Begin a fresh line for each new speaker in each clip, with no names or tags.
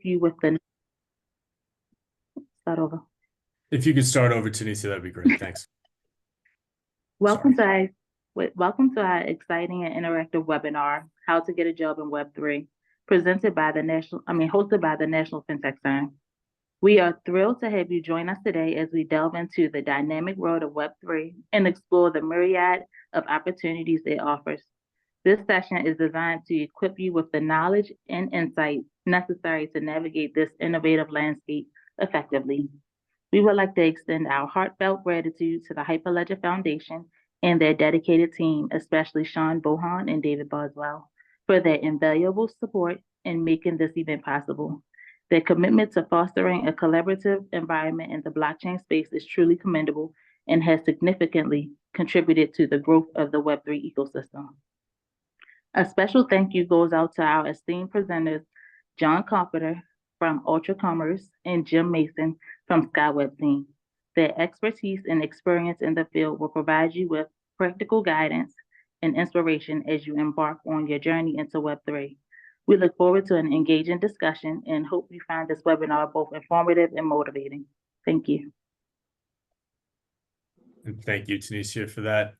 you with the start over.
If you could start over, Tanisha, that'd be great. Thanks.
Welcome
Sorry.
to our welcome to our exciting and interactive webinar, How to Get a Job in Web3, presented by hosted by the National Fintech Center. We are thrilled to have you join us today as we delve into the dynamic world of Web3 and explore the myriad of opportunities it offers. This session is designed to equip you with the knowledge and insight necessary to navigate this innovative landscape effectively. We would like to extend our heartfelt gratitude to the Hyperledger Foundation and their dedicated team, especially Sean Bohan and David Boswell, for their invaluable support in making this event possible. Their commitment to fostering a collaborative environment in the blockchain space is truly commendable and has significantly contributed to the growth of the Web3 ecosystem. A special thank you goes out to our esteemed presenters, John Carpenter from Ultra Commerce and Jim Mason from Skyweb Team. Their expertise and experience in the field will provide you with practical guidance and inspiration as you embark on your journey into Web3. We look forward to an engaging discussion and hope you find this webinar both informative and motivating. Thank you.
And thank you, Tanisha, for that.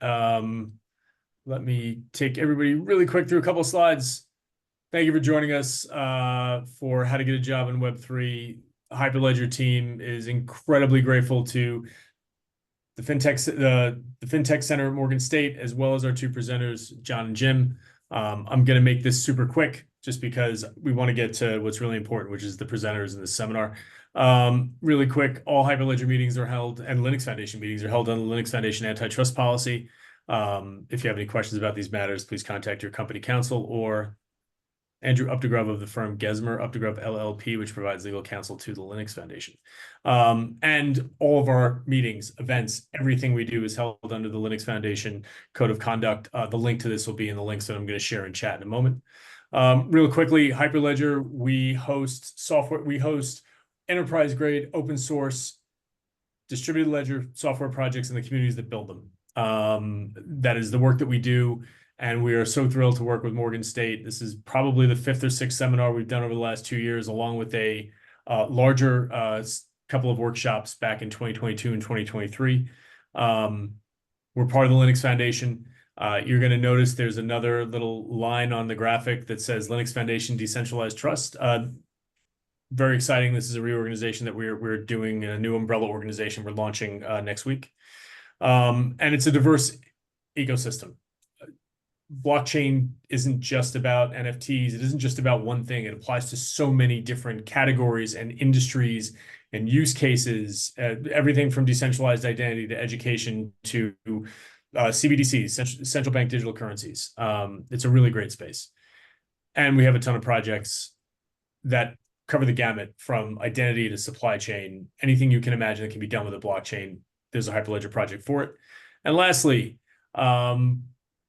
Let me take everybody really quick through a couple of slides. Thank you for joining us for How to Get a Job in Web3. Hyperledger team is incredibly grateful to the Fintech Center at Morgan State, as well as our two presenters, John and Jim. I'm going to make this super quick just because we want to get to what's really important, which is the presenters in this seminar. Really quick, all Hyperledger meetings are held and Linux Foundation meetings are held on the Linux Foundation antitrust policy. If you have any questions about these matters, please contact your company counsel or Andrew Updegrove of the firm Gesmer Updegrove LLP, which provides legal counsel to the Linux Foundation. And all of our meetings, events, everything we do is held under the Linux Foundation Code of Conduct. The link to this will be in the links that I'm going to share in chat in a moment. Real quickly, Hyperledger, we host software, we host enterprise-grade open source distributed ledger software projects in the communities that build them. That is the work that we do, and we are so thrilled to work with Morgan State. This is probably the 5th or 6th seminar we've done over the last 2 years, along with a larger couple of workshops back in 2022 and 2023. We're part of the Linux Foundation. You're going to notice there's another little line on the graphic that says Linux Foundation Decentralized Trust. Very exciting. This is a reorganization that we're doing, a new umbrella organization we're launching next week. And it's a diverse ecosystem. Blockchain isn't just about NFTs. It isn't just about one thing. It applies to so many different categories and industries and use cases, everything from decentralized identity to education to CBDCs, central bank digital currencies. It's a really great space. And we have a ton of projects that cover the gamut from identity to supply chain. Anything you can imagine that can be done with a blockchain, there's a Hyperledger project for it. And lastly,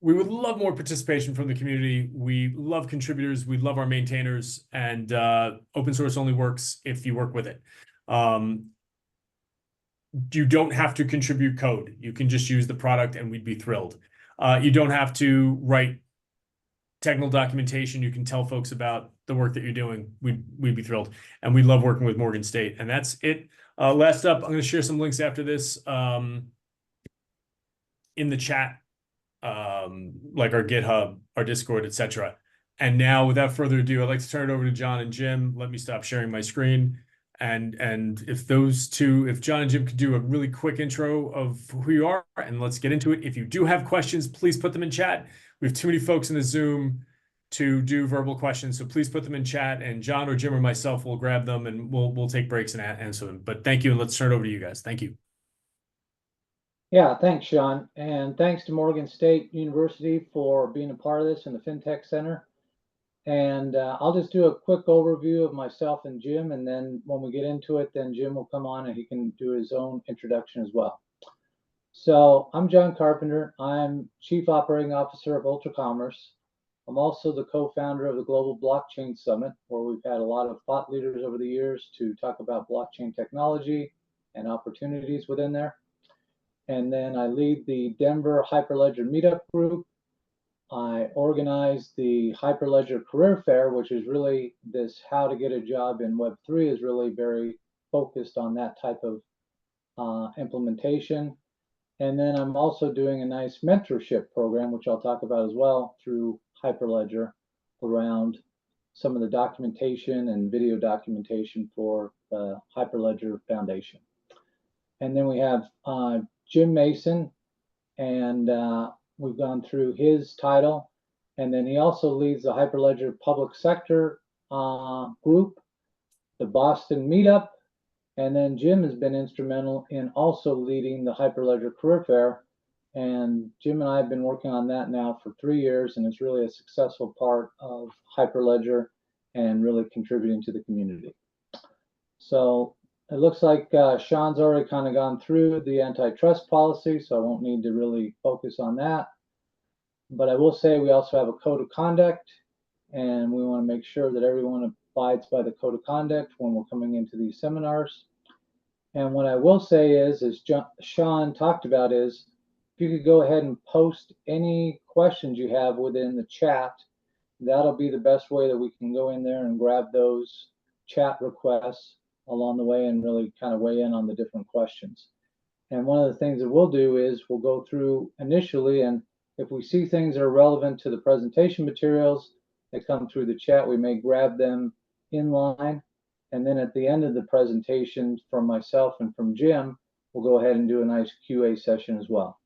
we would love more participation from the community. We love contributors. We love our maintainers. And open source only works if you work with it. You don't have to contribute code. You can just use the product and we'd be thrilled. You don't have to write technical documentation. You can tell folks about the work that you're doing. We'd be thrilled. And we love working with Morgan State. And that's it. Last up, I'm going to share some links after this in the chat, like our GitHub, our Discord, etc. And now, without further ado, I'd like to turn it over to John and Jim. Let me stop sharing my screen. And if John and Jim could do a really quick intro of who you are, and let's get into it. If you do have questions, please put them in chat. We have too many folks in the Zoom to do verbal questions, so please put them in chat, and John or Jim or myself will grab them, and we'll take breaks and answer them. But thank you, and let's turn it over to you guys. Thank you.
Yeah, thanks, Sean. And thanks to Morgan State University for being a part of this and the Fintech Center. And I'll just do a quick overview of myself and Jim, and then when we get into it, then Jim will come on and he can do his own introduction as well. So I'm John Carpenter. I'm Chief Operating Officer of Ultra Commerce. I'm also the co-founder of the Global Blockchain Summit, where we've had a lot of thought leaders over the years to talk about blockchain technology and opportunities within there. And then I lead the Denver Hyperledger Meetup Group. I organized the Hyperledger Career Fair, which is really this how to get a job in Web3 is really very focused on that type of implementation. And then I'm also doing a nice mentorship program, which I'll talk about as well through Hyperledger around some of the documentation and video documentation for the Hyperledger Foundation. And then we have Jim Mason, and we've gone through his title. And then he also leads the Hyperledger Public Sector group, the Boston Meetup. And then Jim has been instrumental in also leading the Hyperledger Career Fair. And Jim and I have been working on that now for 3 years, and it's really a successful part of Hyperledger and really contributing to the community. So it looks like Sean's already kind of gone through the antitrust policy, so I won't need to really focus on that. But I will say we also have a code of conduct, and we want to make sure that everyone abides by the code of conduct when we're coming into these seminars. And what I will say is, as Sean talked about, is if you could go ahead and post any questions you have within the chat, that'll be the best way that we can go in there and grab those chat requests along the way and really kind of weigh in on the different questions. And one of the things that we'll do is we'll go through initially, and if we see things that are relevant to the presentation materials that come through the chat, we may grab them in line. And then at the end of the presentation from myself and from Jim, we'll go ahead and do a nice QA session as well.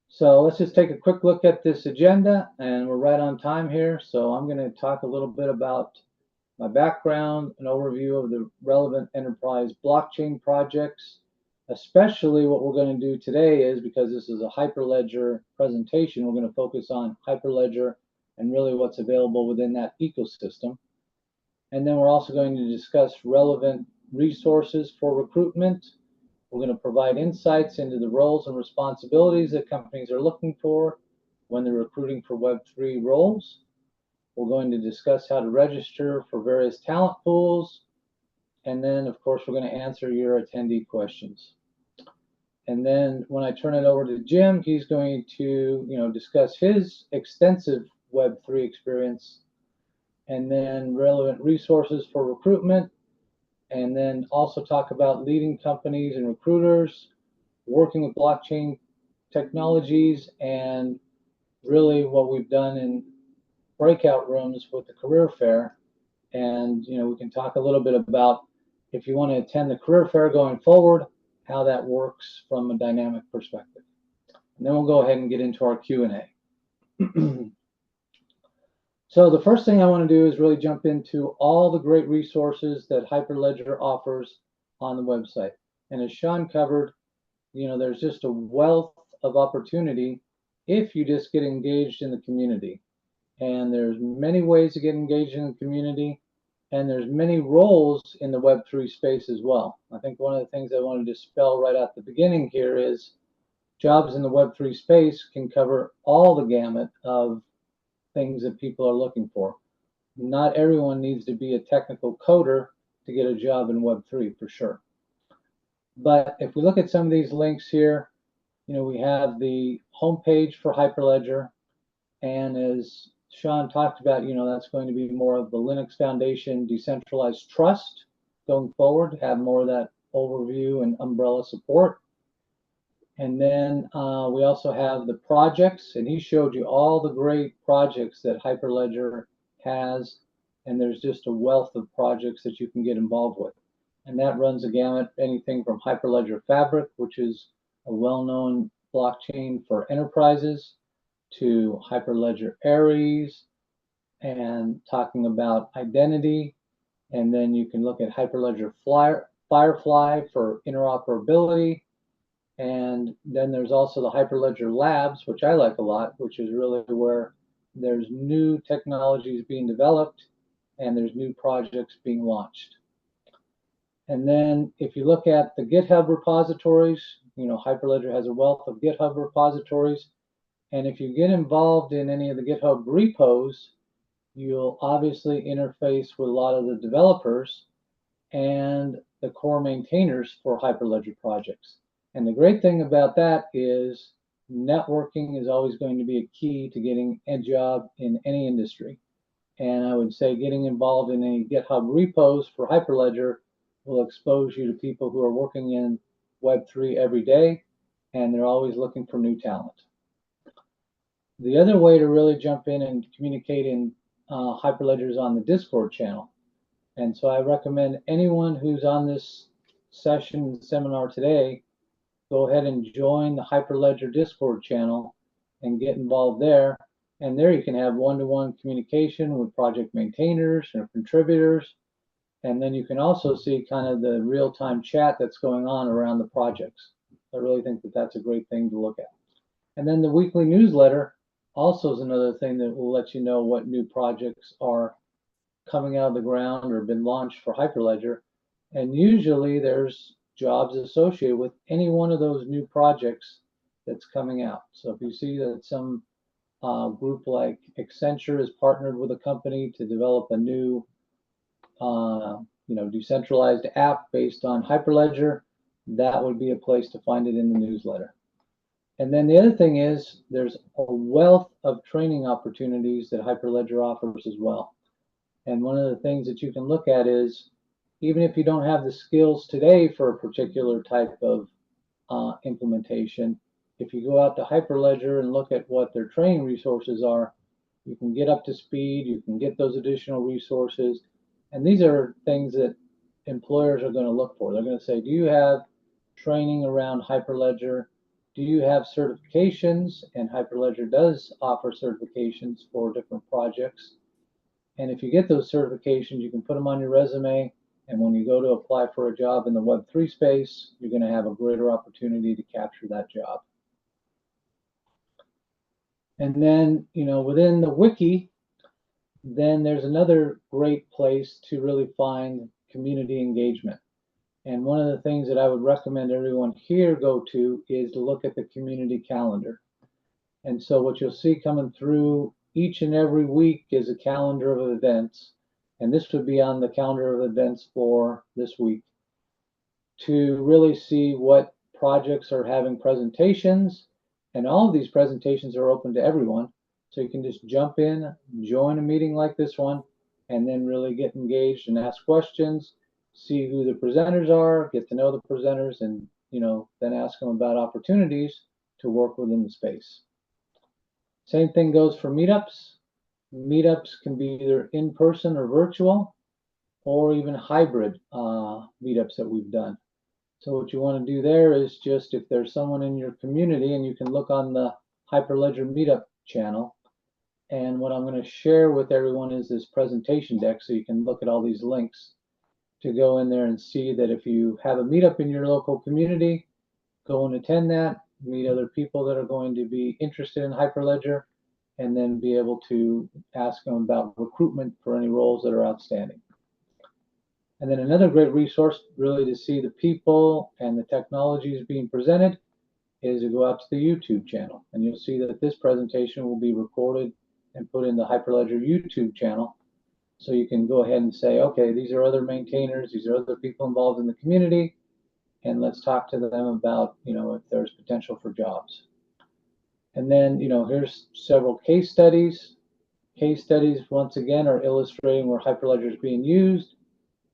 So let's just take a quick look at this agenda, and we're right on time here. So I'm going to talk a little bit about my background, an overview of the relevant enterprise blockchain projects. Especially what we're going to do today is, because this is a Hyperledger presentation, we're going to focus on Hyperledger and really what's available within that ecosystem. And then we're also going to discuss relevant resources for recruitment. We're going to provide insights into the roles and responsibilities that companies are looking for when they're recruiting for Web3 roles. We're going to discuss how to register for various talent pools. And then, of course, we're going to answer your attendee questions. And then when I turn it over to Jim, he's going to, discuss his extensive Web3 experience, and then relevant resources for recruitment, and then also talk about leading companies and recruiters, working with blockchain technologies, and really what we've done in breakout rooms with the career fair. And we can talk a little bit about, if you want to attend the career fair going forward, how that works from a dynamic perspective. And then we'll go ahead and get into our Q&A. So the first thing I want to do is really jump into all the great resources that Hyperledger offers on the website. And as Sean covered, there's just a wealth of opportunity if you just get engaged in the community. And there's many ways to get engaged in the community, and there's many roles in the Web3 space as well. I think one of the things I wanted to spell right at the beginning here is jobs in the Web3 space can cover all the gamut of things that people are looking for. Not everyone needs to be a technical coder to get a job in Web3 for sure. But if we look at some of these links here, we have the homepage for Hyperledger, and as Sean talked about, that's going to be more of the Linux Foundation decentralized trust going forward, have more of that overview and umbrella support. And then we also have the projects, and he showed you all the great projects that Hyperledger has, and there's just a wealth of projects that you can get involved with. And that runs a gamut, anything from Hyperledger Fabric, which is a well-known blockchain for enterprises, to Hyperledger Aries, and talking about identity. And then you can look at Hyperledger Firefly for interoperability. And then there's also the Hyperledger Labs, which I like a lot, which is really where there's new technologies being developed and there's new projects being launched. And then if you look at the GitHub repositories, Hyperledger has a wealth of GitHub repositories. And if you get involved in any of the GitHub repos, you'll obviously interface with a lot of the developers and the core maintainers for Hyperledger projects. And the great thing about that is networking is always going to be a key to getting a job in any industry. And I would say getting involved in any GitHub repos for Hyperledger will expose you to people who are working in Web3 every day, and they're always looking for new talent. The other way to really jump in and communicate in Hyperledger is on the Discord channel. And so I recommend anyone who's on this session seminar today, go ahead and join the Hyperledger Discord channel and get involved there. And there you can have one-to-one communication with project maintainers or contributors. And then you can also see kind of the real-time chat that's going on around the projects. I really think that that's a great thing to look at. And then the weekly newsletter also is another thing that will let you know what new projects are coming out of the ground or been launched for Hyperledger. And usually there's jobs associated with any one of those new projects that's coming out. So if you see that some group like Accenture has partnered with a company to develop a new decentralized app based on Hyperledger, that would be a place to find it in the newsletter. And then the other thing is there's a wealth of training opportunities that Hyperledger offers as well. And one of the things that you can look at is, even if you don't have the skills today for a particular type of implementation, if you go out to Hyperledger and look at what their training resources are, you can get up to speed, you can get those additional resources. And these are things that employers are going to look for. They're going to say, do you have training around Hyperledger? Do you have certifications? And Hyperledger does offer certifications for different projects. And if you get those certifications, you can put them on your resume. And when you go to apply for a job in the Web3 space, you're going to have a greater opportunity to capture that job. And then, within the wiki, then there's another great place to really find community engagement. And one of the things that I would recommend everyone here go to is to look at the community calendar. And so what you'll see coming through each and every week is a calendar of events. And this would be on the calendar of events for this week to really see what projects are having presentations. And all of these presentations are open to everyone. So you can just jump in, join a meeting like this one, and then really get engaged and ask questions, see who the presenters are, get to know the presenters, and then ask them about opportunities to work within the space. Same thing goes for meetups. Meetups can be either in person or virtual, or even hybrid meetups that we've done. So what you want to do there is just, if there's someone in your community, and you can look on the Hyperledger meetup channel. And what I'm going to share with everyone is this presentation deck, so you can look at all these links to go in there and see that if you have a meetup in your local community, go and attend that, meet other people that are going to be interested in Hyperledger, and then be able to ask them about recruitment for any roles that are outstanding. And then another great resource really to see the people and the technologies being presented is to go out to the YouTube channel. And you'll see that this presentation will be recorded and put in the Hyperledger YouTube channel. So you can go ahead and say, okay, these are other maintainers, these are other people involved in the community, and let's talk to them about, if there's potential for jobs. And then, here's several case studies. Case studies, once again, are illustrating where Hyperledger is being used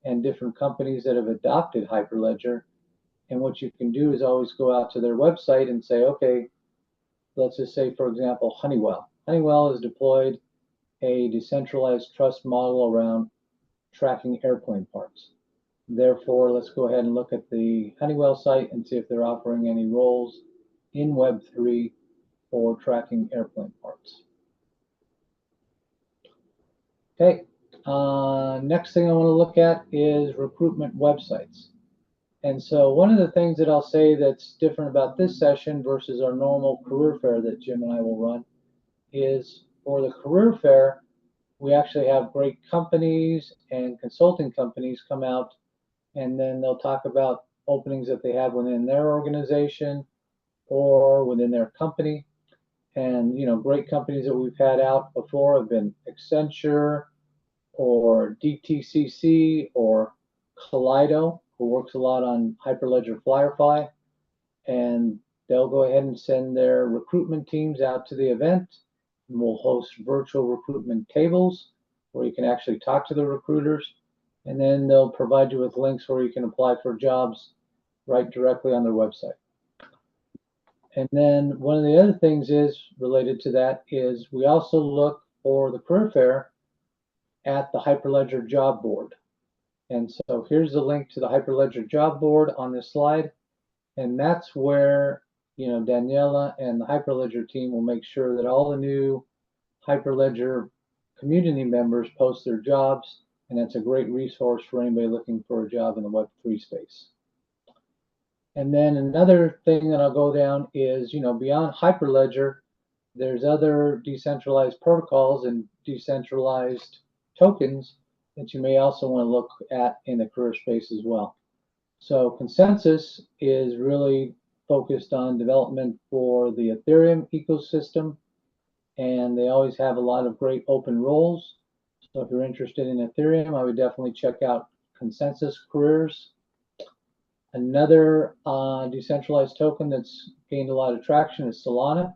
and different companies that have adopted Hyperledger. And what you can do is always go out to their website and say, okay, let's just say, for example, Honeywell. Honeywell has deployed a decentralized trust model around tracking airplane parts. Therefore, let's go ahead and look at the Honeywell site and see if they're offering any roles in Web3 for tracking airplane parts. Okay, next thing I want to look at is recruitment websites. And so one of the things that I'll say that's different about this session versus our normal career fair that Jim and I will run is, for the career fair, we actually have great companies and consulting companies come out, and then they'll talk about openings that they have within their organization or within their company. And great companies that we've had out before have been Accenture or DTCC or Kaleido, who works a lot on Hyperledger Firefly. And they'll go ahead and send their recruitment teams out to the event, and we'll host virtual recruitment tables where you can actually talk to the recruiters, and then they'll provide you with links where you can apply for jobs right directly on their website. And then one of the other things is related to that is we also look for the career fair at the Hyperledger job board. And so here's the link to the Hyperledger job board on this slide. And that's where, Daniela and the Hyperledger team will make sure that all the new Hyperledger community members post their jobs. And that's a great resource for anybody looking for a job in the Web3 space. And then another thing that I'll go down is, beyond Hyperledger, there's other decentralized protocols and decentralized tokens that you may also want to look at in the career space as well. So Consensus is really focused on development for the Ethereum ecosystem, and they always have a lot of great open roles. So if you're interested in Ethereum, I would definitely check out Consensus Careers. Another decentralized token that's gained a lot of traction is Solana.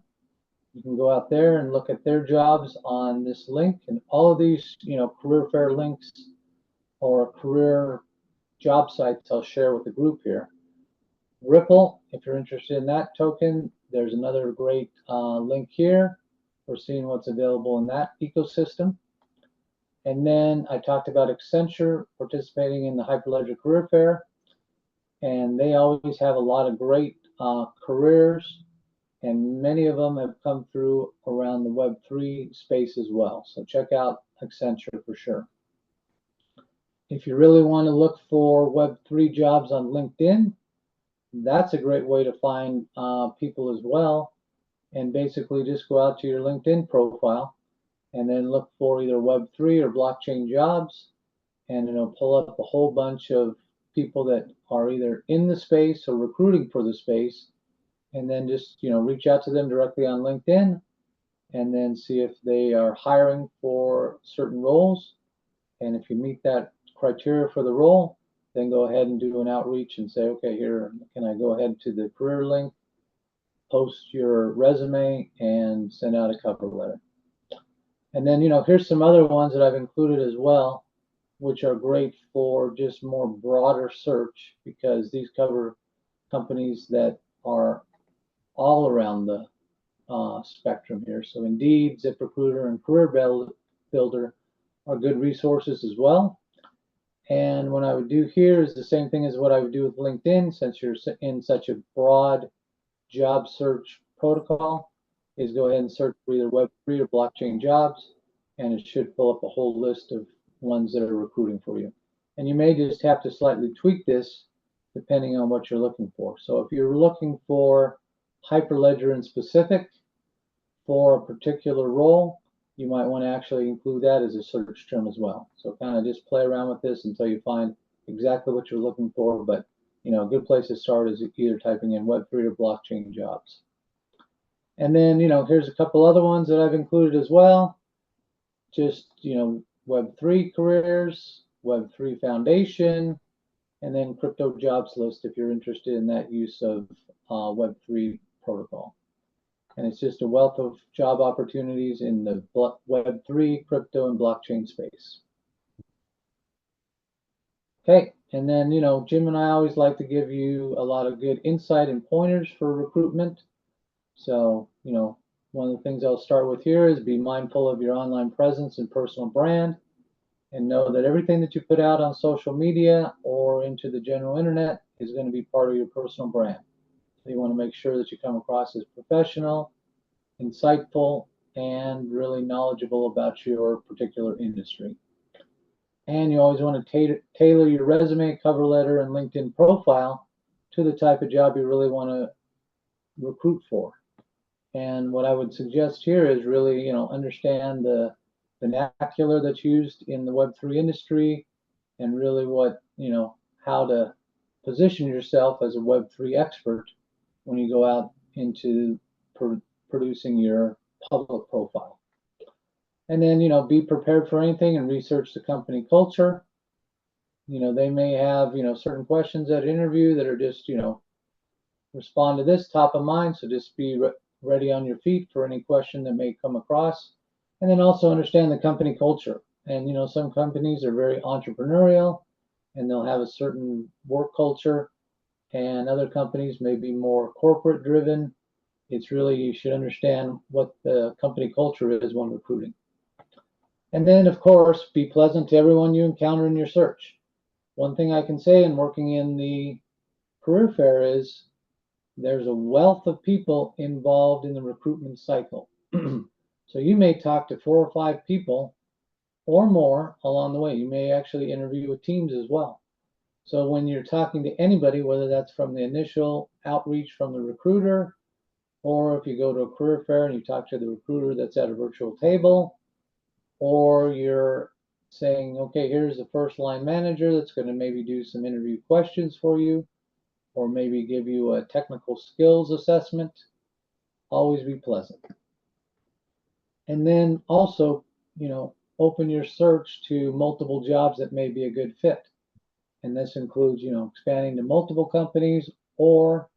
You can go out there and look at their jobs on this link, and all of these, career fair links or career job sites I'll share with the group here. Ripple, if you're interested in that token, there's another great link here for seeing what's available in that ecosystem. And then I talked about Accenture participating in the Hyperledger Career Fair, and they always have a lot of great careers, and many of them have come through around the Web3 space as well. So check out Accenture for sure. If you really want to look for Web3 jobs on LinkedIn, that's a great way to find people as well. And basically just go out to your LinkedIn profile and then look for either Web3 or blockchain jobs, and it'll pull up a whole bunch of people that are either in the space or recruiting for the space, and then just reach out to them directly on LinkedIn and then see if they are hiring for certain roles. And if you meet that criteria for the role, then go ahead and do an outreach and say, okay, here, can I go ahead to the career link, post your resume, and send out a cover letter. And then, here's some other ones that I've included as well, which are great for just more broader search, because these cover companies that are all around the spectrum here. So Indeed, ZipRecruiter, and Career Builder are good resources as well. And what I would do here is the same thing as what I would do with LinkedIn, since you're in such a broad job search protocol, is go ahead and search for either Web3 or blockchain jobs, and it should pull up a whole list of ones that are recruiting for you. And you may just have to slightly tweak this depending on what you're looking for. So if you're looking for Hyperledger in specific for a particular role, you might want to actually include that as a search term as well. So kind of just play around with this until you find exactly what you're looking for. But a good place to start is either typing in Web3 or blockchain jobs. And then here's a couple other ones that I've included as well. Just Web3 careers, Web3 Foundation, and then crypto jobs list if you're interested in that use of Web3 protocol. And it's just a wealth of job opportunities in the Web3, crypto, and blockchain space. Okay, and then, Jim and I always like to give you a lot of good insight and pointers for recruitment. So, one of the things I'll start with here is be mindful of your online presence and personal brand, and know that everything that you put out on social media or into the general internet is going to be part of your personal brand. So you want to make sure that you come across as professional, insightful, and really knowledgeable about your particular industry. And you always want to tailor your resume, cover letter, and LinkedIn profile to the type of job you really want to recruit for. And what I would suggest here is really, understand the vernacular that's used in the Web3 industry, and really what, how to position yourself as a Web3 expert when you go out into producing your public profile. And then, be prepared for anything and research the company culture. They may have, certain questions at interview that are just, respond to this top of mind. So just be ready on your feet for any question that may come across. And then also understand the company culture. And, some companies are very entrepreneurial and they'll have a certain work culture, and other companies may be more corporate driven. It's really, you should understand what the company culture is when recruiting. And then, of course, be pleasant to everyone you encounter in your search. One thing I can say in working in the career fair is there's a wealth of people involved in the recruitment cycle. So you may talk to 4 or 5 people or more along the way. You may actually interview with teams as well. So when you're talking to anybody, whether that's from the initial outreach from the recruiter, or if you go to a career fair and you talk to the recruiter that's at a virtual table, or you're saying, okay, here's the first line manager that's going to maybe do some interview questions for you, or maybe give you a technical skills assessment, always be pleasant. And then also, open your search to multiple jobs that may be a good fit. And this includes, expanding to multiple companies, or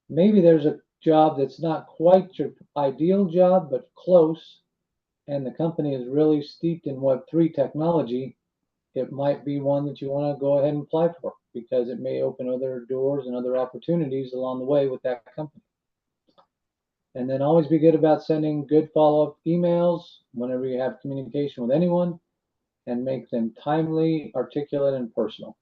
maybe there's a job that's not quite your ideal job, but close, and the company is really steeped in Web3 technology. It might be one that you want to go ahead and apply for, because it may open other doors and other opportunities along the way with that company. And then always be good about sending good follow-up emails whenever you have communication with anyone, and make them timely, articulate, and personal.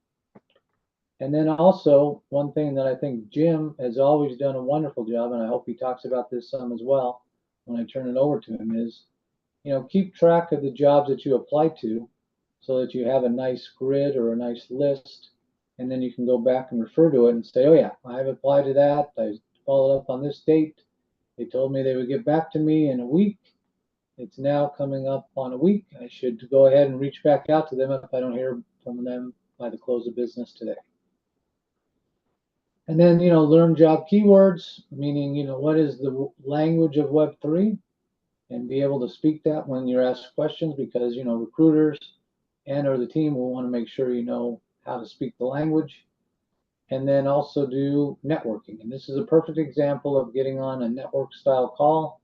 And then also, one thing that I think Jim has always done a wonderful job, and I hope he talks about this some as well when I turn it over to him, is, keep track of the jobs that you apply to so that you have a nice grid or a nice list, and then you can go back and refer to it and say, oh yeah, I've applied to that. I followed up on this date. They told me they would get back to me in a week. It's now coming up on a week. I should go ahead and reach back out to them if I don't hear from them by the close of business today. And then, learn job keywords, meaning, what is the language of Web3, and be able to speak that when you're asked questions, because, recruiters and or the team will want to make sure you know how to speak the language. And then also do networking. And this is a perfect example of getting on a network style call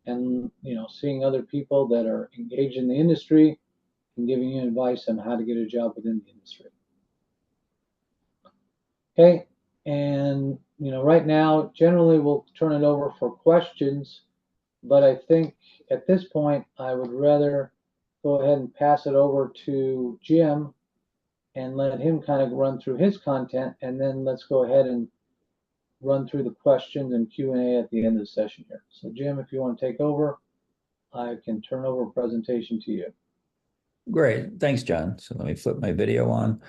and, seeing other people that are engaged in the industry and giving you advice on how to get a job within the industry. Okay. And, right now, generally we'll turn it over for questions, but I think at this point, I would rather go ahead and pass it over to Jim and let him kind of run through his content, and then let's go ahead and run through the questions and Q&A at the end of the session here. So Jim, if you want to take over, I can turn over a presentation to you.
Great. Thanks, John. So let me flip my video on.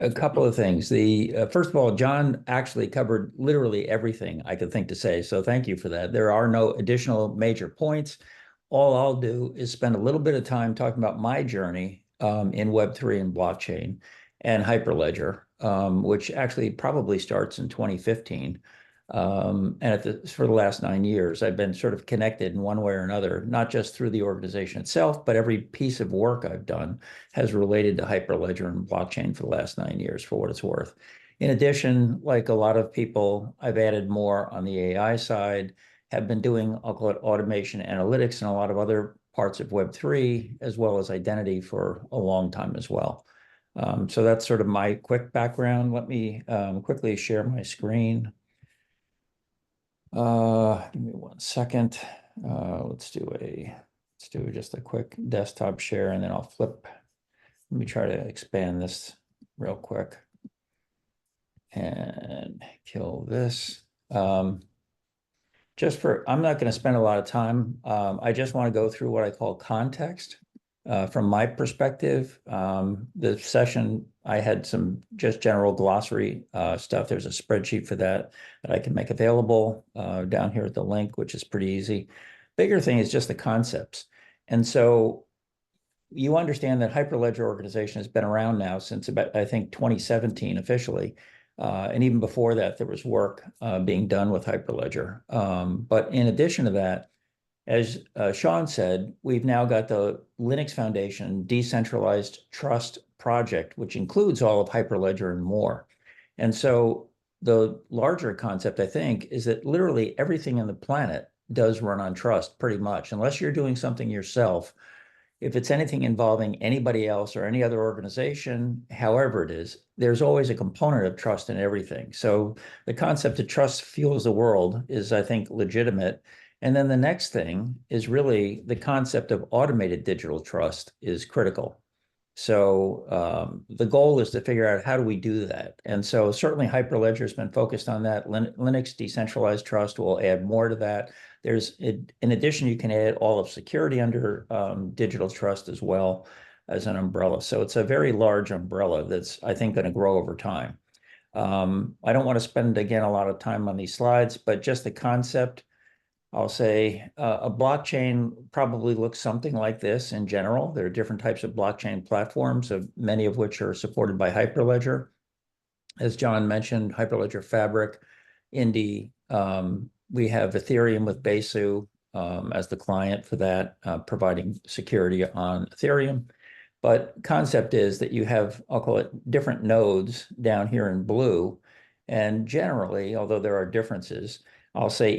A couple of things. First of all, John actually covered literally everything I could think to say. So thank you for that. There are no additional major points. All I'll do is spend a little bit of time talking about my journey in Web3 and blockchain and Hyperledger, which actually probably starts in 2015. And for the last 9 years, I've been sort of connected in one way or another, not just through the organization itself, but every piece of work I've done has related to Hyperledger and blockchain for the last 9 years, for what it's worth. In addition, like a lot of people, I've added more on the AI side, have been doing, I'll call it automation analytics and a lot of other parts of Web3, as well as identity for a long time as well. So that's sort of my quick background. Let me quickly share my screen. Give me 1 second. Let's do just a quick desktop share, and then I'll flip. Let me try to expand this real quick and kill this. I'm not going to spend a lot of time. I just want to go through what I call context. From my perspective, the session, I had some just general glossary stuff. There's a spreadsheet for that I can make available down here at the link, which is pretty easy. Bigger thing is just the concepts. And so you understand that Hyperledger organization has been around now since about, I think, 2017 officially. And even before that, there was work being done with Hyperledger. But in addition to that, as Sean said, we've now got the Linux Foundation Decentralized Trust Project, which includes all of Hyperledger and more. And so the larger concept, I think, is that literally everything in the planet does run on trust pretty much, unless you're doing something yourself. If it's anything involving anybody else or any other organization, however it is, there's always a component of trust in everything. So the concept of trust fuels the world is, I think, legitimate. And then the next thing is really the concept of automated digital trust is critical. So the goal is to figure out how do we do that. And so certainly Hyperledger has been focused on that. Linux decentralized trust will add more to that. In addition, you can add all of security under digital trust as well as an umbrella. So it's a very large umbrella that's, I think, going to grow over time. I don't want to spend, again, a lot of time on these slides, but just the concept, I'll say a blockchain probably looks something like this in general. There are different types of blockchain platforms, many of which are supported by Hyperledger. As John mentioned, Hyperledger Fabric, Indy. We have Ethereum with Besu as the client for that, providing security on Ethereum. But concept is that you have, I'll call it, different nodes down here in blue. And generally, although there are differences, I'll say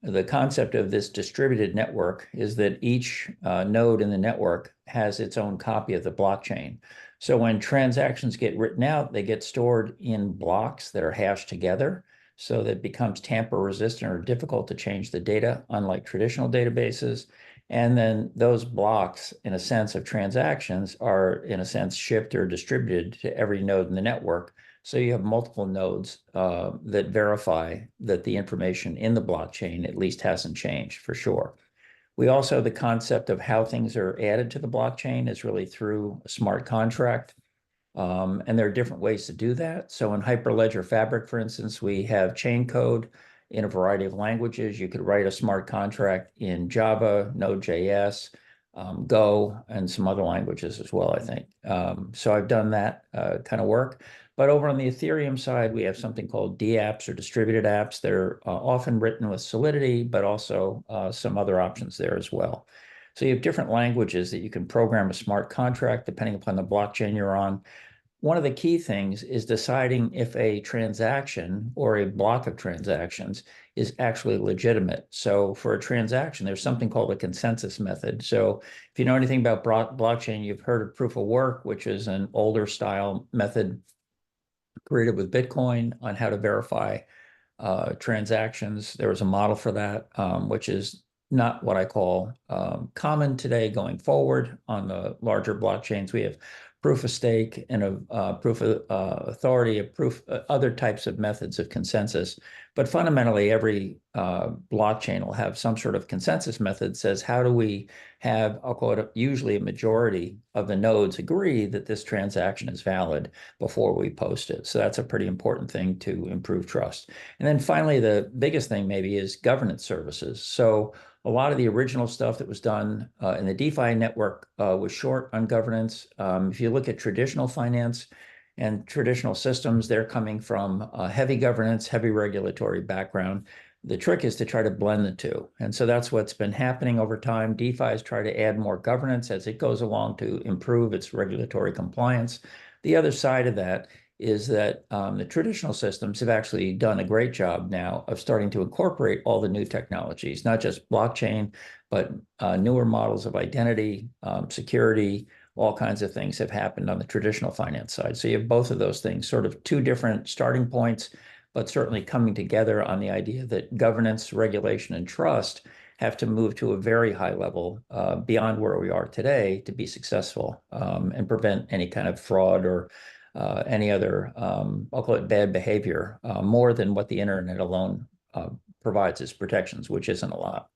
the concept of this distributed network is that each node in the network has its own copy of the blockchain. So when transactions get written out, they get stored in blocks that are hashed together. So that it becomes tamper resistant or difficult to change the data, unlike traditional databases. And then those blocks, in a sense, of transactions are, in a sense, shipped or distributed to every node in the network. So you have multiple nodes that verify that the information in the blockchain at least hasn't changed for sure. We also, the concept of how things are added to the blockchain is really through a smart contract. And there are different ways to do that. So in Hyperledger Fabric, for instance, we have chain code in a variety of languages. You could write a smart contract in Java, Node.js, Go, and some other languages as well, I think. So I've done that kind of work. But over on the Ethereum side, we have something called dApps or distributed apps. They're often written with Solidity, but also some other options there as well. So you have different languages that you can program a smart contract depending upon the blockchain you're on. One of the key things is deciding if a transaction or a block of transactions is actually legitimate. So for a transaction, there's something called a consensus method. So if you know anything about blockchain, you've heard of proof of work, which is an older style method created with Bitcoin on how to verify transactions. There was a model for that, which is not what I call common today going forward on the larger blockchains. We have proof of stake and a proof of authority, other types of methods of consensus. But fundamentally, every blockchain will have some sort of consensus method that says, how do we have, I'll call it usually a majority of the nodes agree that this transaction is valid before we post it. So that's a pretty important thing to improve trust. And then finally, the biggest thing maybe is governance services. So a lot of the original stuff that was done in the DeFi network was short on governance. If you look at traditional finance and traditional systems, they're coming from heavy governance, heavy regulatory background. The trick is to try to blend the two. And so that's what's been happening over time. DeFi is trying to add more governance as it goes along to improve its regulatory compliance. The other side of that is that the traditional systems have actually done a great job now of starting to incorporate all the new technologies, not just blockchain, but newer models of identity, security, all kinds of things have happened on the traditional finance side. So you have both of those things, sort of two different starting points, but certainly coming together on the idea that governance, regulation, and trust have to move to a very high level beyond where we are today to be successful and prevent any kind of fraud or any other, I'll call it bad behavior, more than what the internet alone provides as protections, which isn't a lot.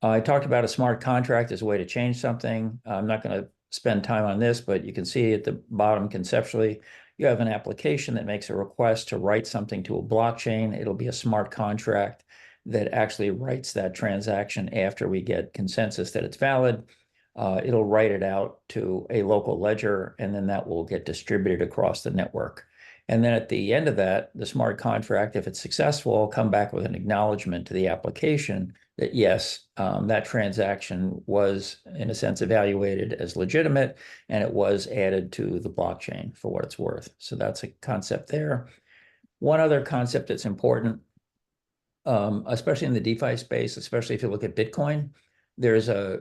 I talked about a smart contract as a way to change something. I'm not going to spend time on this, but you can see at the bottom conceptually, you have an application that makes a request to write something to a blockchain. It'll be a smart contract that actually writes that transaction after we get consensus that it's valid. It'll write it out to a local ledger, and then that will get distributed across the network. And then at the end of that, the smart contract, if it's successful, will come back with an acknowledgement to the application that yes, that transaction was, in a sense, evaluated as legitimate, and it was added to the blockchain for what it's worth. So that's a concept there. One other concept that's important, especially in the DeFi space, especially if you look at Bitcoin, there's a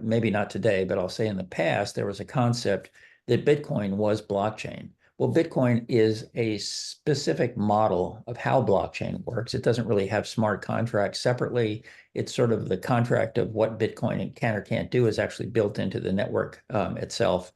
maybe not today, but I'll say in the past, there was a concept that Bitcoin was blockchain. Well, Bitcoin is a specific model of how blockchain works. It doesn't really have smart contracts separately. It's sort of the contract of what Bitcoin can or can't do is actually built into the network itself.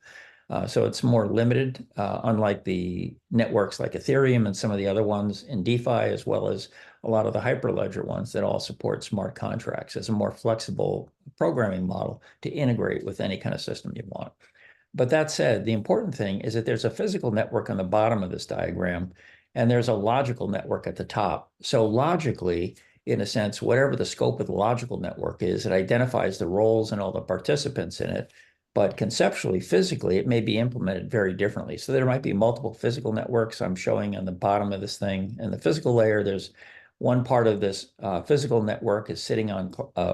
So it's more limited, unlike the networks like Ethereum and some of the other ones in DeFi, as well as a lot of the Hyperledger ones that all support smart contracts as a more flexible programming model to integrate with any kind of system you want. But that said, the important thing is that there's a physical network on the bottom of this diagram, and there's a logical network at the top. So logically, in a sense, whatever the scope of the logical network is, it identifies the roles and all the participants in it. But conceptually, physically, it may be implemented very differently. So there might be multiple physical networks I'm showing on the bottom of this thing. In the physical layer, there's one part of this physical network is sitting on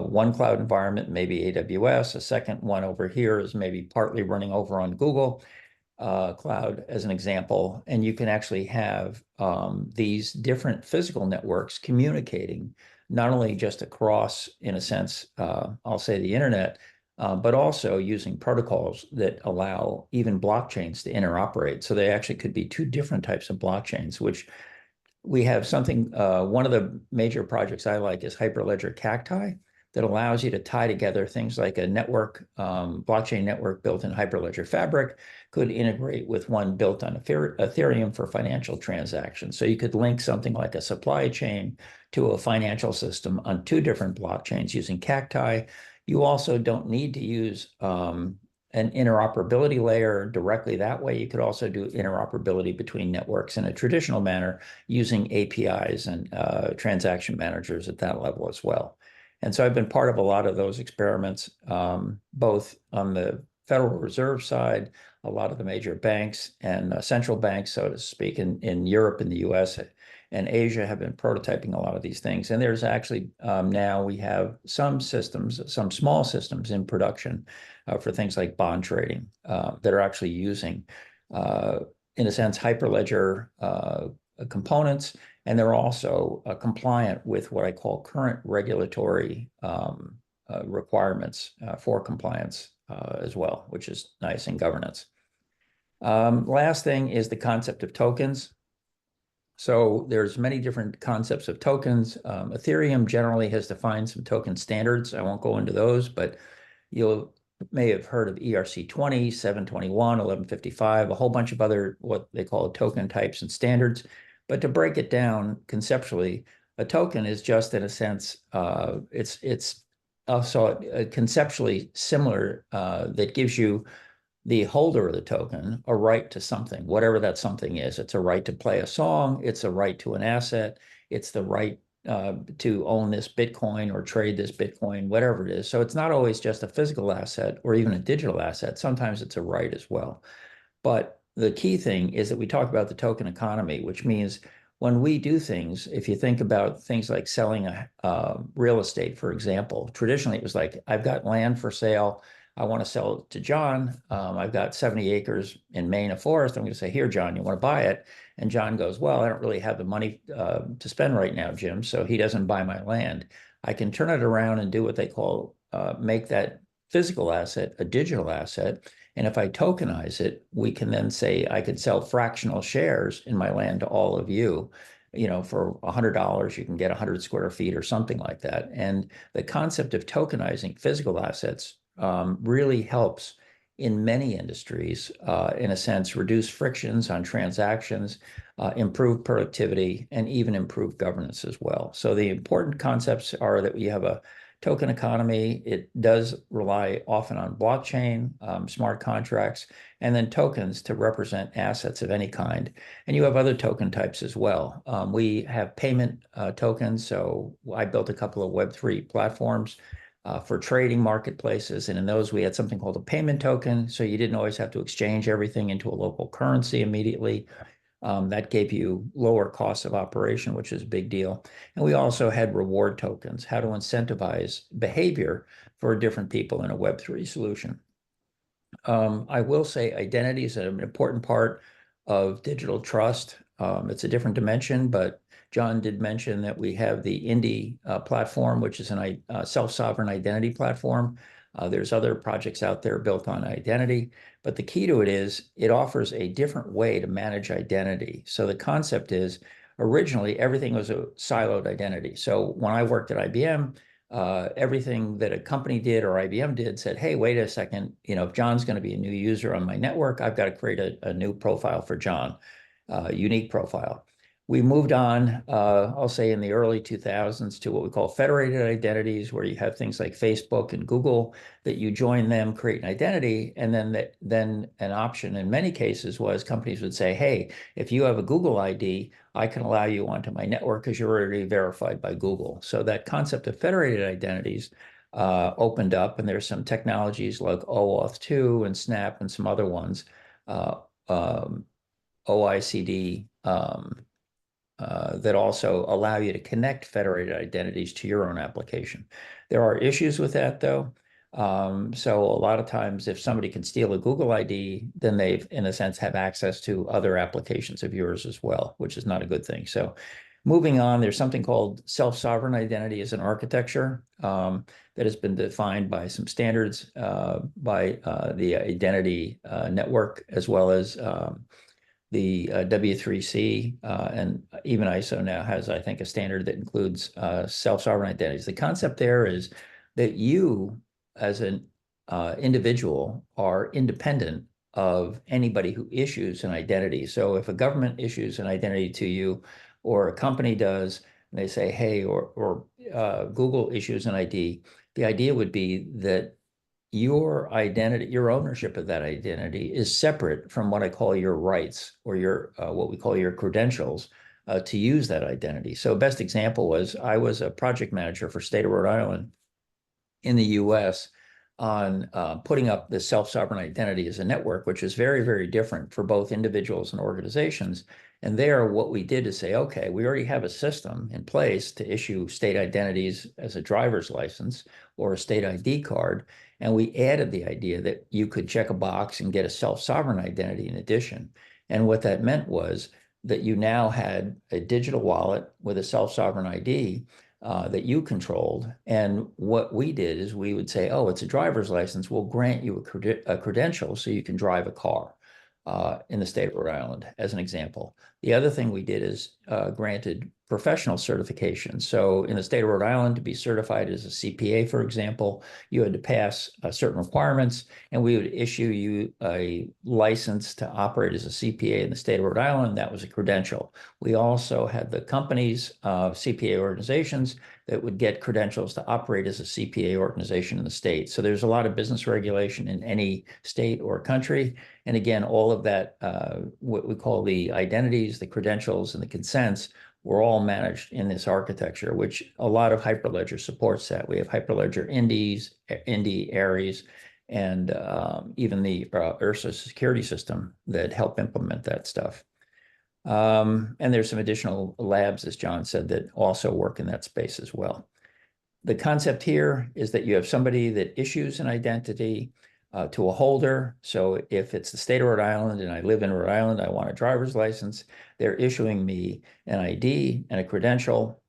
one cloud environment, maybe AWS. A second one over here is maybe partly running over on Google Cloud as an example. And you can actually have these different physical networks communicating, not only just across, in a sense, I'll say the internet, but also using protocols that allow even blockchains to interoperate. So they actually could be two different types of blockchains, which we have something, one of the major projects I like is Hyperledger Cacti that allows you to tie together things like a network, blockchain network built in Hyperledger Fabric could integrate with one built on Ethereum for financial transactions. So you could link something like a supply chain to a financial system on two different blockchains using Cacti. You also don't need to use an interoperability layer directly that way. You could also do interoperability between networks in a traditional manner using APIs and transaction managers at that level as well. And so I've been part of a lot of those experiments, both on the Federal Reserve side, a lot of the major banks and central banks, so to speak, in Europe and the US and Asia have been prototyping a lot of these things. And there's actually now we have some systems, some small systems in production for things like bond trading that are actually using, in a sense, Hyperledger components. And they're also compliant with what I call current regulatory requirements for compliance as well, which is nice in governance. Last thing is the concept of tokens. So there's many different concepts of tokens. Ethereum generally has defined some token standards. I won't go into those, but you may have heard of ERC20, 721, 1155, a whole bunch of other what they call token types and standards. But to break it down conceptually, a token is just in a sense, it's also conceptually similar that gives you the holder of the token a right to something, whatever that something is. It's a right to play a song. It's a right to an asset. It's the right to own this Bitcoin or trade this Bitcoin, whatever it is. So it's not always just a physical asset or even a digital asset. Sometimes it's a right as well. But the key thing is that we talk about the token economy, which means when we do things, if you think about things like selling a real estate, for example, traditionally it was like, I've got land for sale. I want to sell it to John. I've got 70 acres in Maine, a forest. I'm going to say, here, John, you want to buy it? And John goes, well, I don't really have the money to spend right now, Jim. So he doesn't buy my land. I can turn it around and do what they call make that physical asset a digital asset. And if I tokenize it, we can then say I could sell fractional shares in my land to all of you. You know, for $100, you can get 100 square feet or something like that. And the concept of tokenizing physical assets really helps in many industries, in a sense, reduce frictions on transactions, improve productivity, and even improve governance as well. So the important concepts are that we have a token economy. It does rely often on blockchain, smart contracts, and then tokens to represent assets of any kind. And you have other token types as well. We have payment tokens. So I built a couple of Web3 platforms for trading marketplaces. And in those, we had something called a payment token. So you didn't always have to exchange everything into a local currency immediately. That gave you lower costs of operation, which is a big deal. And we also had reward tokens, how to incentivize behavior for different people in a Web3 solution. I will say identity is an important part of digital trust. It's a different dimension, but John did mention that we have the Indy platform, which is a self-sovereign identity platform. There's other projects out there built on identity, but the key to it is it offers a different way to manage identity. So the concept is originally everything was a siloed identity. So when I worked at IBM, everything that a company did or IBM did said, hey, wait a second, if John's going to be a new user on my network, I've got to create a new profile for John, unique profile. We moved on, I'll say in the early 2000s, to what we call federated identities, where you have things like Facebook and Google that you join them, create an identity, and then an option in many cases was companies would say, hey, if you have a Google ID, I can allow you onto my network because you're already verified by Google. So that concept of federated identities opened up, and there's some technologies like OAuth 2 and Snap and some other ones, OICD, that also allow you to connect federated identities to your own application. There are issues with that, though. So a lot of times if somebody can steal a Google ID, then they've, in a sense, have access to other applications of yours as well, which is not a good thing. So moving on, there's something called self-sovereign identity as an architecture that has been defined by some standards by the Identity Network, as well as the W3C, and even ISO now has, I think, a standard that includes self-sovereign identities. The concept there is that you, as an individual, are independent of anybody who issues an identity. So if a government issues an identity to you, or a company does, and they say, hey, or Google issues an ID, the idea would be that your identity, your ownership of that identity is separate from what I call your rights, or your what we call your credentials to use that identity. So best example was I was a project manager for state of Rhode Island in the US on putting up the self-sovereign identity as a network, which is very, very different for both individuals and organizations. And there, what we did is say, okay, we already have a system in place to issue state identities as a driver's license or a state ID card. And we added the idea that you could check a box and get a self-sovereign identity in addition. And what that meant was that you now had a digital wallet with a self-sovereign ID that you controlled. And what we did is we would say, oh, it's a driver's license. We'll grant you a credential so you can drive a car in the state of Rhode Island, as an example. The other thing we did is granted professional certification. So in the state of Rhode Island, to be certified as a CPA, for example, you had to pass certain requirements, and we would issue you a license to operate as a CPA in the state of Rhode Island. That was a credential. We also had the companies, CPA organizations, that would get credentials to operate as a CPA organization in the state. So there's a lot of business regulation in any state or country. And again, all of that, what we call the identities, the credentials, and the consents were all managed in this architecture, which a lot of Hyperledger supports that. We have Hyperledger Indy, Aries, and even the URSA security system that help implement that stuff. And there's some additional labs, as John said, that also work in that space as well. The concept here is that you have somebody that issues an identity to a holder. So if it's the state of Rhode Island and I live in Rhode Island, I want a driver's license, they're issuing me an ID and a credential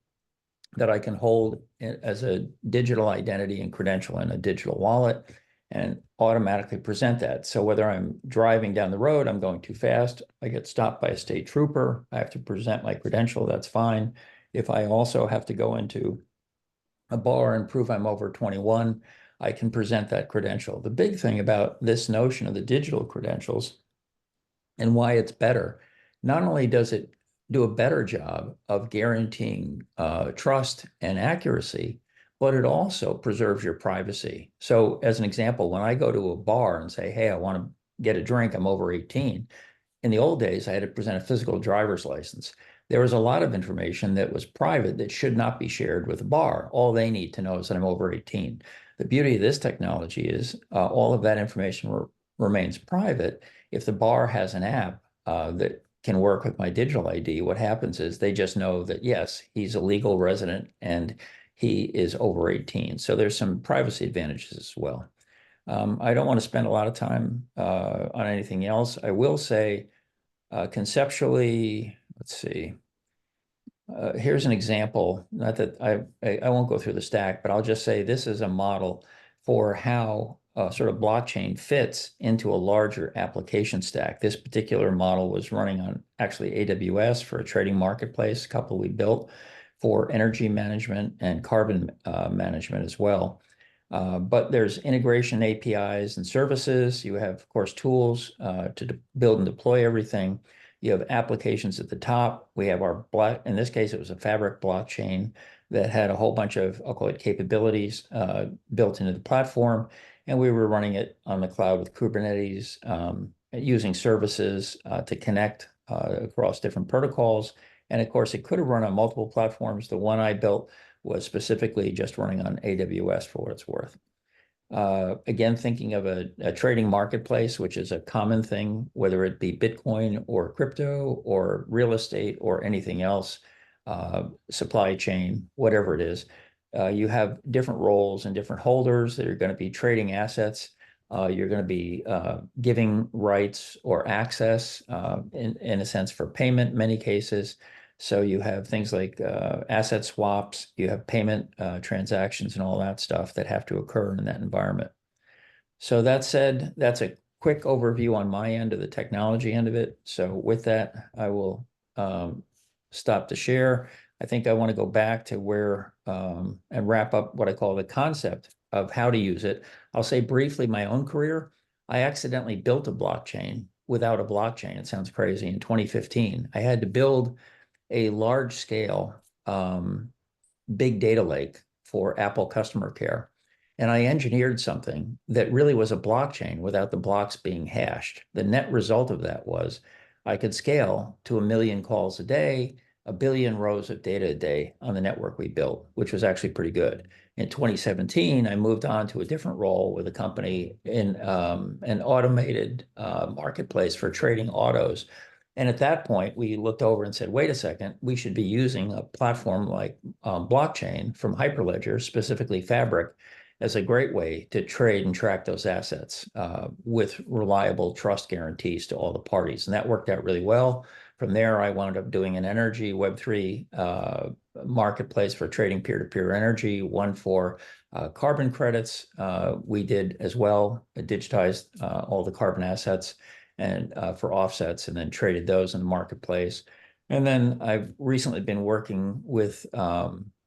that I can hold as a digital identity and credential in a digital wallet and automatically present that. So whether I'm driving down the road, I'm going too fast, I get stopped by a state trooper, I have to present my credential, that's fine. If I also have to go into a bar and prove I'm over 21, I can present that credential. The big thing about this notion of the digital credentials and why it's better, not only does it do a better job of guaranteeing trust and accuracy, but it also preserves your privacy. So as an example, when I go to a bar and say, hey, I want to get a drink, I'm over 18. In the old days, I had to present a physical driver's license. There was a lot of information that was private that should not be shared with the bar. All they need to know is that I'm over 18. The beauty of this technology is all of that information remains private. If the bar has an app that can work with my digital ID, what happens is they just know that, yes, he's a legal resident and he is over 18. So there's some privacy advantages as well. I don't want to spend a lot of time on anything else. I will say Conceptually, let's see. Here's an example, not that I won't go through the stack, but I'll just say this is a model for how sort of blockchain fits into a larger application stack. This particular model was running on actually AWS for a trading marketplace, a couple we built for energy management and carbon management as well. But there's integration APIs and services. You have, of course, tools to build and deploy everything. You have applications at the top. We have our in this case, it was a Fabric blockchain that had a whole bunch of, I'll call it capabilities built into the platform. And we were running it on the cloud with Kubernetes, using services to connect across different protocols. And of course, it could have run on multiple platforms. The one I built was specifically just running on AWS for what it's worth. Again, thinking of a trading marketplace, which is a common thing, whether it be Bitcoin or crypto or real estate or anything else, supply chain, whatever it is. You have different roles and different holders that are going to be trading assets. You're going to be giving rights or access in a sense for payment in many cases. So you have things like asset swaps, you have payment transactions and all that stuff that have to occur in that environment. So that said, that's a quick overview on my end of the technology end of it. So with that, I will stop to share. I think I want to go back to where and wrap up what I call the concept of how to use it. I'll say briefly my own career. I accidentally built a blockchain without a blockchain. It sounds crazy. In 2015, I had to build a large scale big data lake for Apple customer care. And I engineered something that really was a blockchain without the blocks being hashed. The net result of that was I could scale to 1 million calls a day, 1 billion rows of data a day on the network we built, which was actually pretty good. In 2017, I moved on to a different role with a company in an automated marketplace for trading autos. And at that point, we looked over and said, wait a second, we should be using a platform like blockchain from Hyperledger, specifically Fabric, as a great way to trade and track those assets with reliable trust guarantees to all the parties. And that worked out really well. From there, I wound up doing an energy Web3 marketplace for trading peer-to-peer energy, one for carbon credits. We did as well, digitized all the carbon assets and for offsets, and then traded those in the marketplace. And then I've recently been working with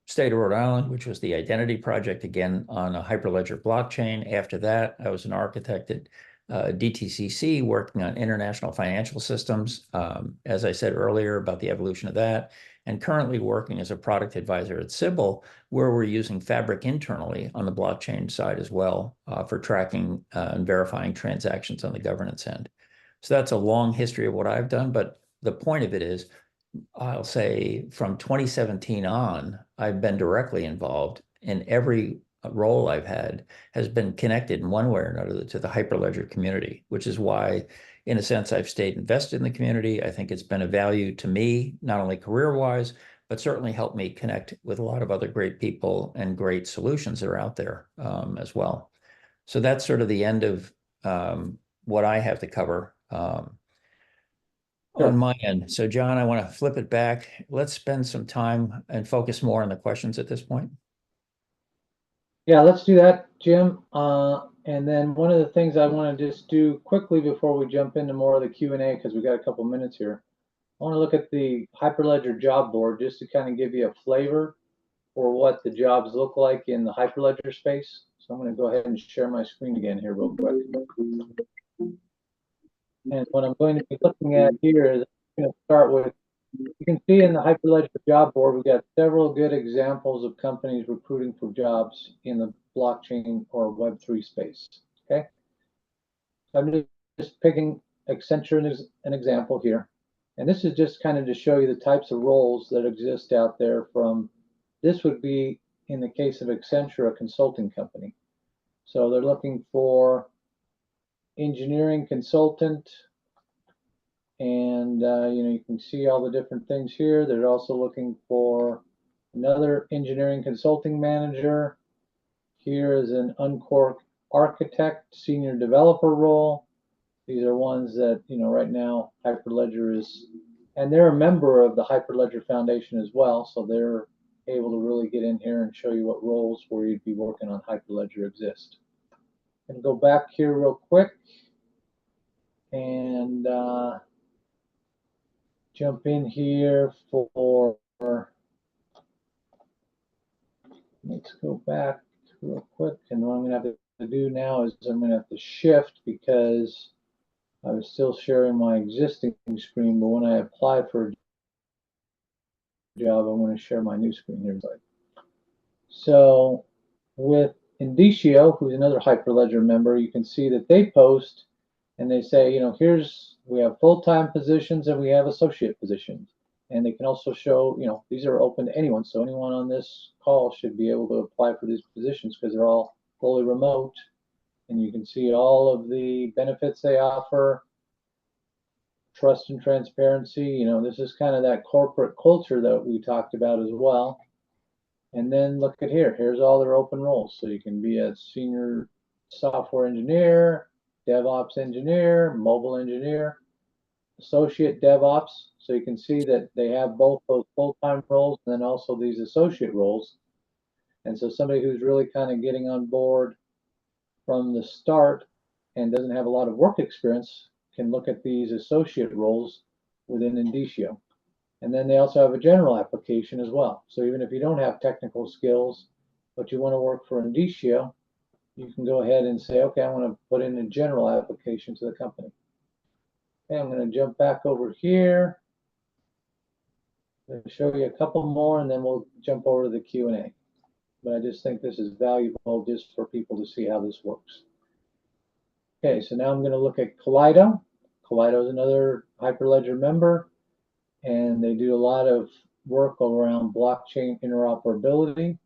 State of Rhode Island, which was the identity project, again, on a Hyperledger blockchain. After that, I was an architect at DTCC working on international financial systems, as I said earlier about the evolution of that, and currently working as a product advisor at Sybil, where we're using Fabric internally on the blockchain side as well for tracking and verifying transactions on the governance end. So that's a long history of what I've done, but the point of it is, I'll say from 2017 on, I've been directly involved in every role I've had has been connected in one way or another to the Hyperledger community, which is why, in a sense, I've stayed invested in the community. I think it's been a value to me, not only career-wise, but certainly helped me connect with a lot of other great people and great solutions that are out there as well. So that's sort of the end of what I have to cover on my end. So John, I want to flip it back. Let's spend some time and focus more on the questions at this point.
Yeah, let's do that, Jim. And then one of the things I want to just do quickly before we jump into more of the Q&A, because we've got a couple minutes here, I want to look at the Hyperledger job board just to kind of give you a flavor for what the jobs look like in the Hyperledger space. So I'm going to go ahead and share my screen again here real quick. And what I'm going to be looking at here is I'm going to start with, you can see in the Hyperledger job board, we've got several good examples of companies recruiting for jobs in the blockchain or Web3 space, okay? I'm just picking Accenture as an example here. And this is just kind of to show you the types of roles that exist out there from, this would be, in the case of Accenture, a consulting company. So they're looking for engineering consultant, and you can see all the different things here. They're also looking for another engineering consulting manager. Here is an Uncork architect, senior developer role. These are ones that, right now Hyperledger is, and they're a member of the Hyperledger Foundation as well, so they're able to really get in here and show you what roles where you'd be working on Hyperledger exist. I'm going to go back here real quick and jump in here for, let's go back real quick, and what I'm going to have to do now is I'm going to have to shift because I was still sharing my existing screen, but when I apply for a job, I want to share my new screen here. So with Indicio, who's another Hyperledger member, you can see that they post and they say, we have full-time positions and we have associate positions. And they can also show, these are open to anyone. So anyone on this call should be able to apply for these positions because they're all fully remote. And you can see all of the benefits they offer, trust and transparency. This is kind of that corporate culture that we talked about as well. And then look at here. Here's all their open roles. So you can be a senior software engineer, DevOps engineer, mobile engineer, associate DevOps. So you can see that they have both those full-time roles and then also these associate roles. And so somebody who's really kind of getting on board from the start and doesn't have a lot of work experience can look at these associate roles within Indicio. And then they also have a general application as well. So even if you don't have technical skills, but you want to work for Indicio, you can go ahead and say, okay, I want to put in a general application to the company. Okay, I'm going to jump back over here. I'll show you a couple more, and then we'll jump over to the Q&A. But I just think this is valuable just for people to see how this works. Okay, so now I'm going to look at Kaleido. Kaleido is another Hyperledger member, and they do a lot of work around blockchain interoperability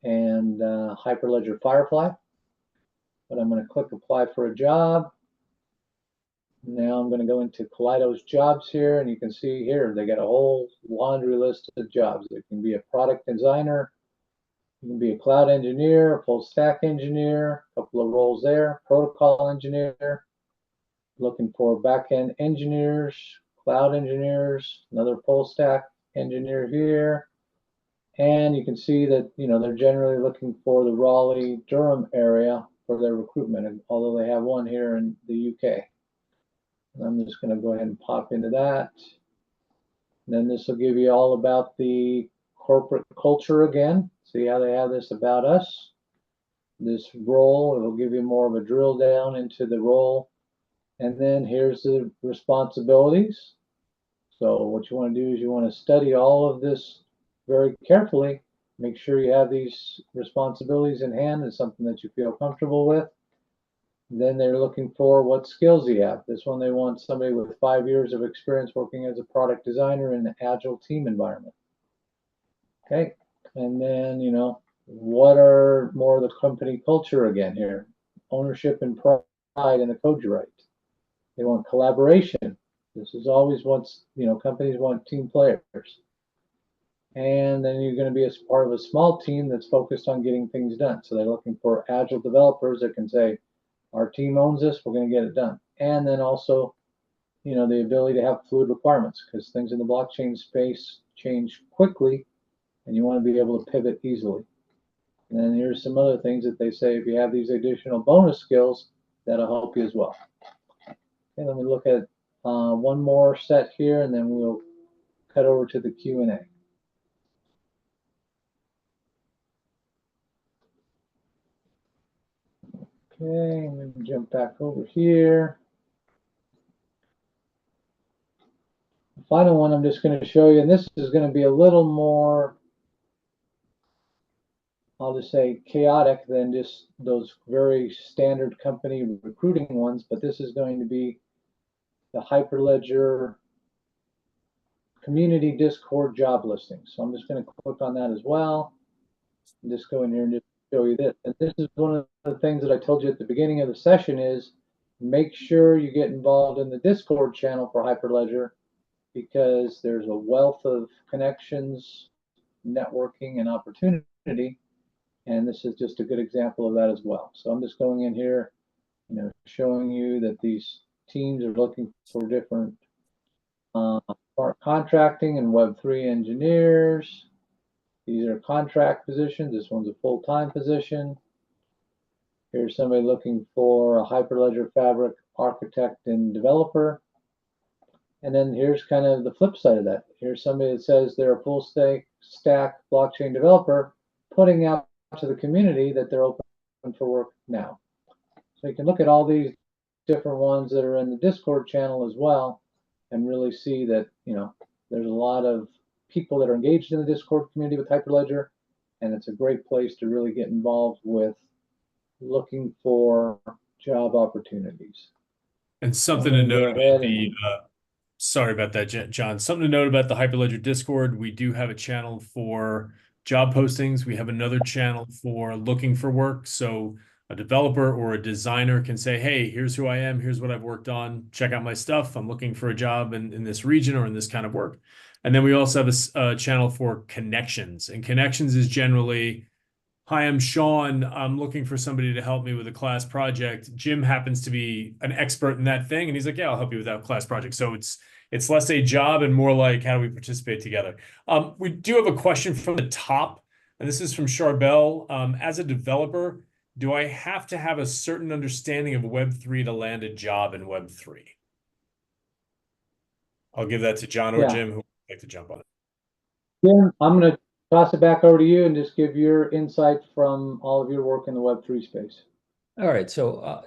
and Hyperledger Firefly. But I'm going to click apply for a job. Now I'm going to go into Kaleido's jobs here, and you can see here they got a whole laundry list of jobs. It can be a product designer, you can be a cloud engineer, a full stack engineer, a couple of roles there, protocol engineer, looking for back-end engineers, cloud engineers, another full stack engineer here. And you can see that, they're generally looking for the Raleigh-Durham area for their recruitment, although they have one here in the UK. And I'm just going to go ahead and pop into that. And then this will give you all about the corporate culture again. See how they have this about us. This role, it'll give you more of a drill down into the role. And then here's the responsibilities. So what you want to do is you want to study all of this very carefully. Make sure you have these responsibilities in hand. It's something that you feel comfortable with. Then they're looking for what skills you have. This one, they want somebody with 5 years of experience working as a product designer in an agile team environment. Okay, and then, what are more of the company culture again here? Ownership and pride in the code you write. They want collaboration. This is always what's, companies want team players. And then you're going to be a part of a small team that's focused on getting things done. So they're looking for agile developers that can say, our team owns this, we're going to get it done. And then also, the ability to have fluid requirements because things in the blockchain space change quickly and you want to be able to pivot easily. And then here's some other things that they say, if you have these additional bonus skills, that'll help you as well. Okay, let me look at one more set here and then we'll cut over to the Q&A. Okay, let me jump back over here. The final one I'm just going to show you, and this is going to be a little more, I'll just say, chaotic than just those very standard company recruiting ones, but this is going to be the Hyperledger community Discord job listing. So I'm just going to click on that as well and just go in here and just show you this. And this is one of the things that I told you at the beginning of the session is make sure you get involved in the Discord channel for Hyperledger because there's a wealth of connections, networking, and opportunity. And this is just a good example of that as well. So I'm just going in here, showing you that these teams are looking for different smart contracting and Web3 engineers. These are contract positions. This one's a full-time position. Here's somebody looking for a Hyperledger Fabric architect and developer. And then here's kind of the flip side of that. Here's somebody that says they're a full stack blockchain developer, putting out to the community that they're open for work now. So you can look at all these different ones that are in the Discord channel as well, and really see that, you know, there's a lot of people that are engaged in the Discord community with Hyperledger, and it's a great place to really get involved with looking for job opportunities.
And something
I'm
to
gonna
note
go
about
ahead
the,
and
sorry about that, John. Something to note about the Hyperledger Discord. We do have a channel for job postings. We have another channel for looking for work. So a developer or a designer can say, hey, here's who I am. Here's what I've worked on. Check out my stuff. I'm looking for a job in this region or in this kind of work. And then we also have a channel for connections. And connections is generally, hi, I'm Sean. I'm looking for somebody to help me with a class project. Jim happens to be an expert in that thing. And he's like, yeah, I'll help you with that class project. So it's less a job and more like, how do we participate together? We do have a question from the top, and this is from Charbel. As a developer, do I have to have a certain understanding of Web3 to land a job in Web3? I'll give that to John or Jim, who would like to jump on it.
Jim, I'm going to toss it back over to you and just give your insight from all of your work in the Web3 space.
All right. So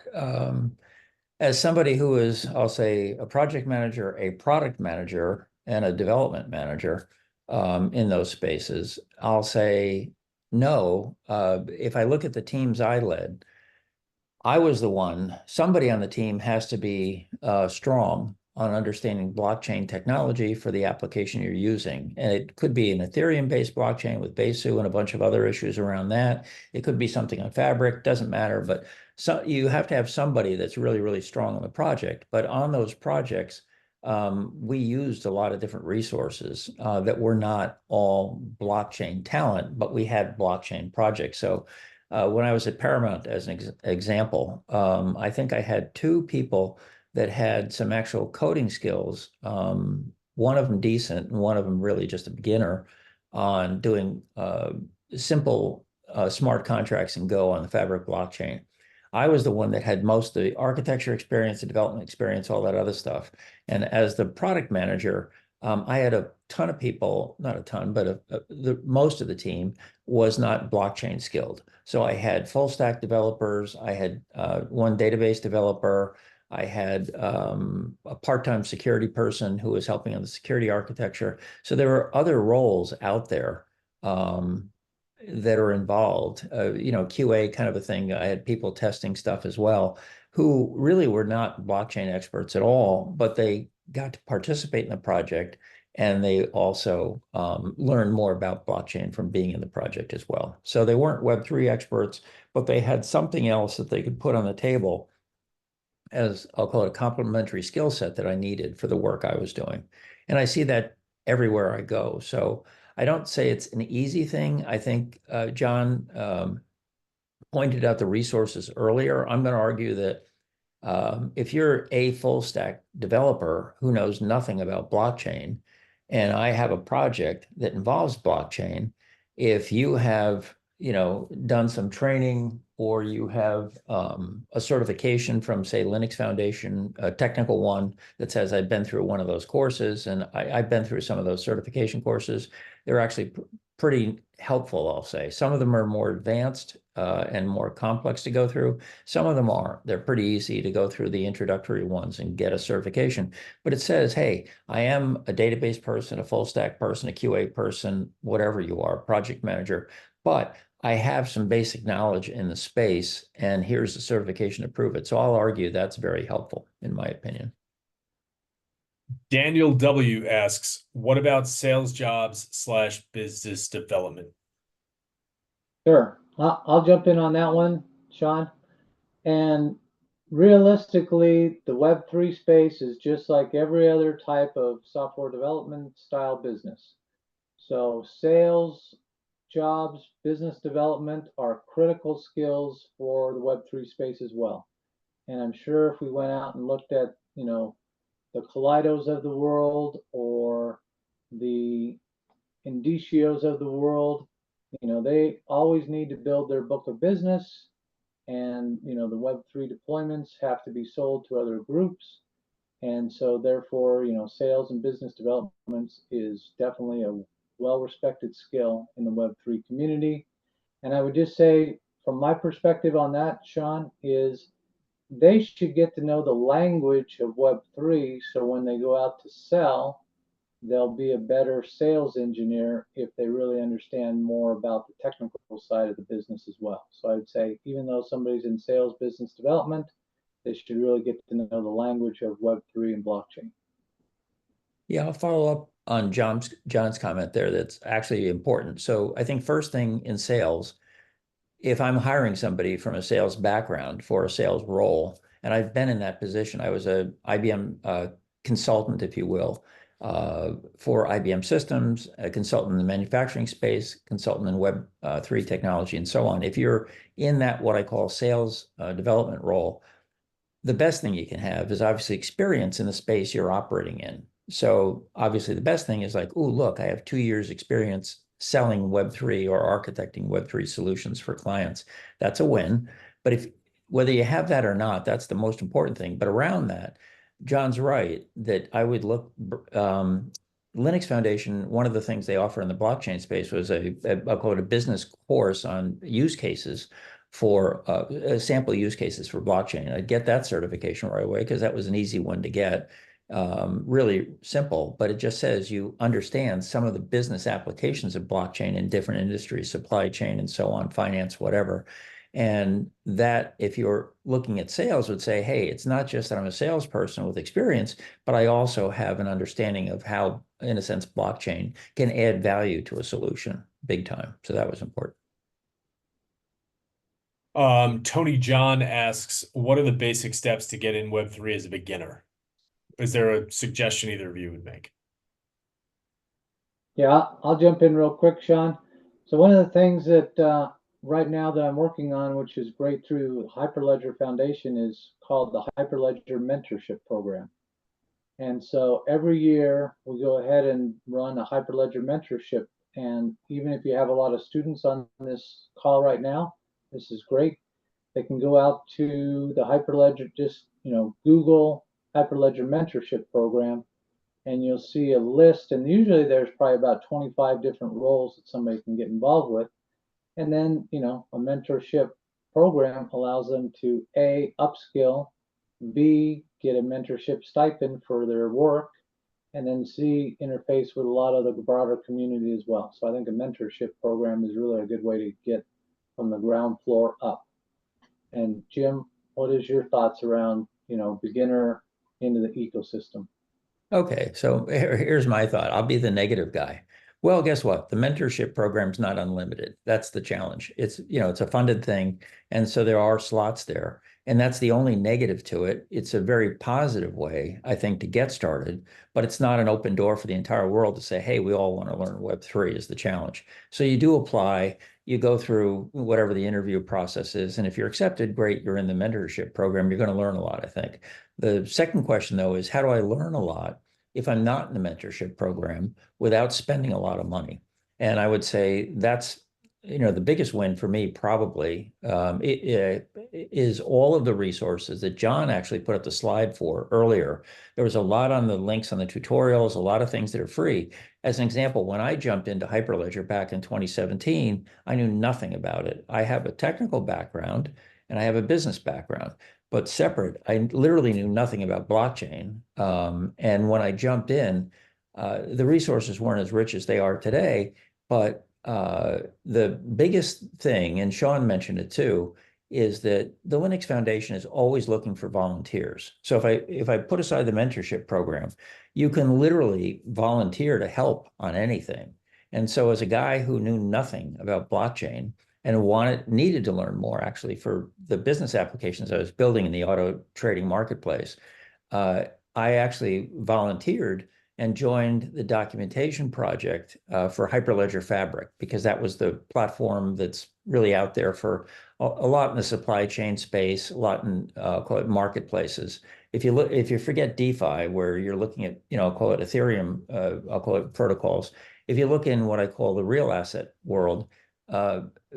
as somebody who is, I'll say, a project manager, a product manager, and a development manager in those spaces, I'll say no. If I look at the teams I led, I was the one, somebody on the team has to be strong on understanding blockchain technology for the application you're using. And it could be an Ethereum-based blockchain with Besu and a bunch of other issues around that. It could be something on Fabric, doesn't matter, but so you have to have somebody that's really, really strong on the project. But on those projects, we used a lot of different resources that were not all blockchain talent, but we had blockchain projects. So when I was at Paramount, as an example, I think I had two people that had some actual coding skills, one of them decent and one of them really just a beginner on doing simple smart contracts in Go on the Fabric blockchain. I was the one that had most of the architecture experience, the development experience, all that other stuff. And as the product manager, I had a ton of people, not a ton, but most of the team was not blockchain skilled. So I had full stack developers. I had one database developer. I had a part-time security person who was helping on the security architecture. So there were other roles out there that are involved, you know, QA kind of a thing. I had people testing stuff as well who really were not blockchain experts at all, but they got to participate in the project, and they also learned more about blockchain from being in the project as well. So they weren't Web3 experts, but they had something else that they could put on the table as, I'll call it, a complementary skill set that I needed for the work I was doing. And I see that everywhere I go. So I don't say it's an easy thing. I think John pointed out the resources earlier. I'm going to argue that if you're a full stack developer who knows nothing about blockchain, and I have a project that involves blockchain, if you have, you know, done some training or you have a certification from, say, Linux Foundation, a technical one that says I've been through one of those courses, and I've been through some of those certification courses, they're actually pretty helpful, I'll say. Some of them are more advanced and more complex to go through. Some of them aren't. They're pretty easy to go through the introductory ones and get a certification. But it says, hey, I am a database person, a full stack person, a QA person, whatever you are, project manager, but I have some basic knowledge in the space, and here's the certification to prove it. So I'll argue that's very helpful, in my opinion.
Daniel W. asks, what about sales jobs / business development?
Sure. I'll jump in on that one, Sean. And realistically, the Web3 space is just like every other type of software development style business. So sales jobs, business development are critical skills for the Web3 space as well. And I'm sure if we went out and looked at the Kaleidos of the world or the Indicios of the world, they always need to build their book of business, and the Web3 deployments have to be sold to other groups. And so therefore, sales and business development is definitely a well-respected skill in the Web3 community. And I would just say, from my perspective on that, Sean, is they should get to know the language of Web3, so when they go out to sell, they'll be a better sales engineer if they really understand more about the technical side of the business as well. So I would say, even though somebody's in sales business development, they should really get to know the language of Web3 and blockchain.
Yeah, I'll follow up on John's comment there. That's actually important. So I think first thing in sales, if I'm hiring somebody from a sales background for a sales role, and I've been in that position, I was a IBM consultant, if you will, for IBM systems, a consultant in the manufacturing space, consultant in Web3 technology, and so on. If you're in that, what I call sales development role, the best thing you can have is obviously experience in the space you're operating in. So obviously the best thing is like, oh, look, I have 2 years experience selling Web3 or architecting Web3 solutions for clients. That's a win. But whether you have that or not, that's the most important thing. But around that, John's right that I would look, Linux Foundation, one of the things they offer in the blockchain space was I'll call it a business course on use cases for sample use cases for blockchain. I'd get that certification right away because that was an easy one to get. Really simple, but it just says you understand some of the business applications of blockchain in different industries, supply chain and so on, finance, whatever. And that, if you're looking at sales, would say, hey, it's not just that I'm a salesperson with experience, but I also have an understanding of how, in a sense, blockchain can add value to a solution big time. So that was important.
Tony John asks, what are the basic steps to get in Web3 as a beginner? Is there a suggestion either of you would make?
Yeah, I'll jump in real quick, Sean. So one of the things that right now that I'm working on, which is great through Hyperledger Foundation, is called the Hyperledger Mentorship Program. And so every year we go ahead and run a Hyperledger mentorship. And even if you have a lot of students on this call right now, this is great. They can go out to the Hyperledger, just Google Hyperledger Mentorship Program, and you'll see a list. And usually there's probably about 25 different roles that somebody can get involved with. And then, a mentorship program allows them to A, upskill, B, get a mentorship stipend for their work, and then C, interface with a lot of the broader community as well. So I think a mentorship program is really a good way to get from the ground floor up. And Jim, what is your thoughts around, beginner into the ecosystem?
Okay, so here's my thought. I'll be the negative guy. Well, guess what? The mentorship program's not unlimited. That's the challenge. It's a funded thing, and so there are slots there. And that's the only negative to it. It's a very positive way, I think, to get started, but it's not an open door for the entire world to say, hey, we all want to learn Web3 is the challenge. So you do apply, you go through whatever the interview process is, and if you're accepted, great, you're in the mentorship program, you're going to learn a lot, I think. The second question, though, is how do I learn a lot if I'm not in the mentorship program without spending a lot of money? And I would say that's the biggest win for me probably is all of the resources that John actually put up the slide for earlier. There was a lot on the links on the tutorials, a lot of things that are free. As an example, when I jumped into Hyperledger back in 2017, I knew nothing about it. I have a technical background and I have a business background, but separate. I literally knew nothing about blockchain. And when I jumped in, the resources weren't as rich as they are today, but the biggest thing, and Sean mentioned it too, is that the Linux Foundation is always looking for volunteers. So if I put aside the mentorship program, you can literally volunteer to help on anything. And so as a guy who knew nothing about blockchain and needed to learn more actually for the business applications I was building in the auto trading marketplace, I actually volunteered and joined the documentation project for Hyperledger Fabric, because that was the platform that's really out there for a lot in the supply chain space, a lot in call it marketplaces. if you forget DeFi, where you're looking at, I'll call it Ethereum, I'll call it protocols. If you look in what I call the real asset world,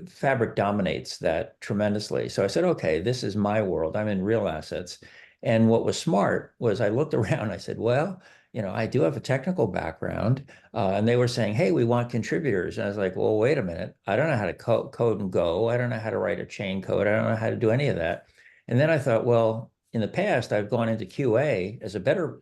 Fabric dominates that tremendously. So I said, okay, this is my world. I'm in real assets. And what was smart was I looked around, I said, well, I do have a technical background. And they were saying, hey, we want contributors. And I was like, well, wait a minute. I don't know how to code and Go. I don't know how to write a chain code. I don't know how to do any of that. And then I thought, well, in the past, I've gone into QA as a better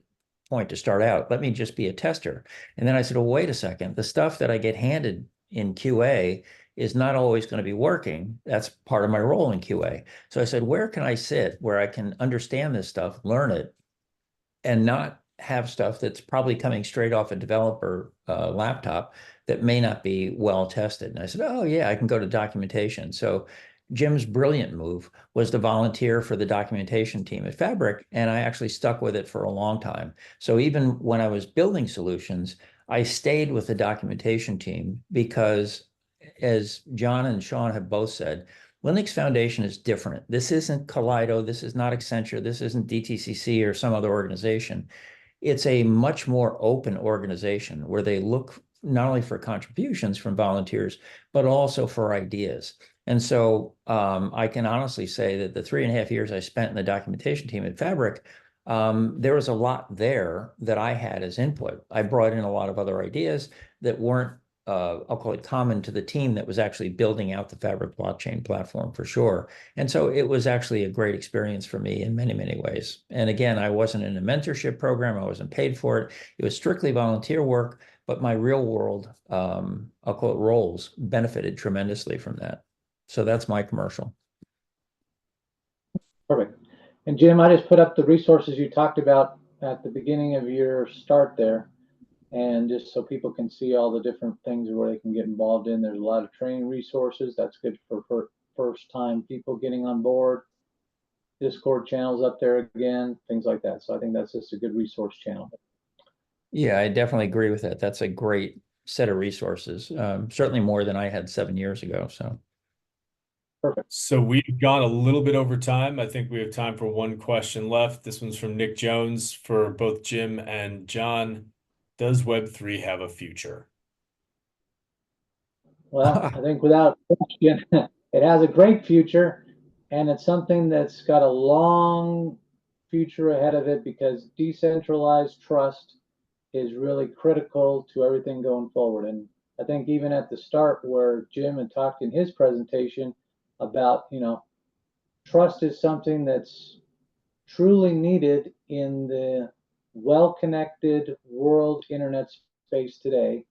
point to start out. Let me just be a tester. And then I said, well, wait a second. The stuff that I get handed in QA is not always going to be working. That's part of my role in QA. So I said, where can I sit where I can understand this stuff, learn it, and not have stuff that's probably coming straight off a developer laptop that may not be well tested? And I said, oh yeah, I can go to documentation. So Jim's brilliant move was to volunteer for the documentation team at Fabric, and I actually stuck with it for a long time. So even when I was building solutions, I stayed with the documentation team because, as John and Sean have both said, Linux Foundation is different. This isn't Kaleido, this is not Accenture, this isn't DTCC or some other organization. It's a much more open organization where they look not only for contributions from volunteers, but also for ideas. And so I can honestly say that the 3.5 years I spent in the documentation team at Fabric, there was a lot there that I had as input. I brought in a lot of other ideas that weren't, I'll call it common to the team that was actually building out the Fabric blockchain platform for sure. And so it was actually a great experience for me in many, many ways. And again, I wasn't in a mentorship program. I wasn't paid for it. It was strictly volunteer work, but my real world, I'll call it roles, benefited tremendously from that. So that's my commercial.
Perfect. And Jim, I just put up the resources you talked about at the beginning of your start there. And just so people can see all the different things where they can get involved in. There's a lot of training resources. That's good for first-time people getting on board. Discord channels up there again, things like that. So I think that's just a good resource channel.
Yeah, I definitely agree with that. That's a great set of resources. Certainly more than I had 7 years ago. So.
Perfect.
So we've gone a little bit over time. I think we have time for one question left. This one's from Nick Jones for both Jim and John. Does Web3 have a future?
Well, I think without question, it has a great future, and it's something that's got a long future ahead of it because decentralized trust is really critical to everything going forward. And I think even at the start where Jim had talked in his presentation about, trust is something that's truly needed in the well-connected world internet space today.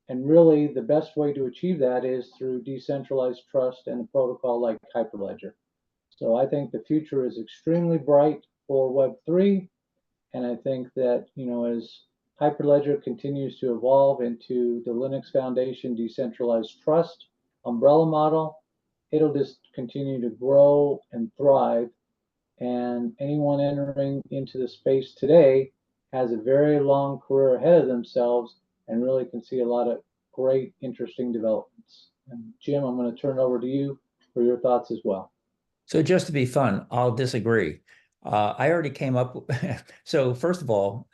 And really the best way to achieve that is through decentralized trust and a protocol like Hyperledger. So I think the future is extremely bright for Web3. And I think that, as Hyperledger continues to evolve into the Linux Foundation decentralized trust umbrella model, it'll just continue to grow and thrive. And anyone entering into the space today has a very long career ahead of themselves and really can see a lot of great, interesting developments. And Jim, I'm going to turn it over to you for your thoughts as well.
So just to be fun, I'll disagree. I already came up. So first of all,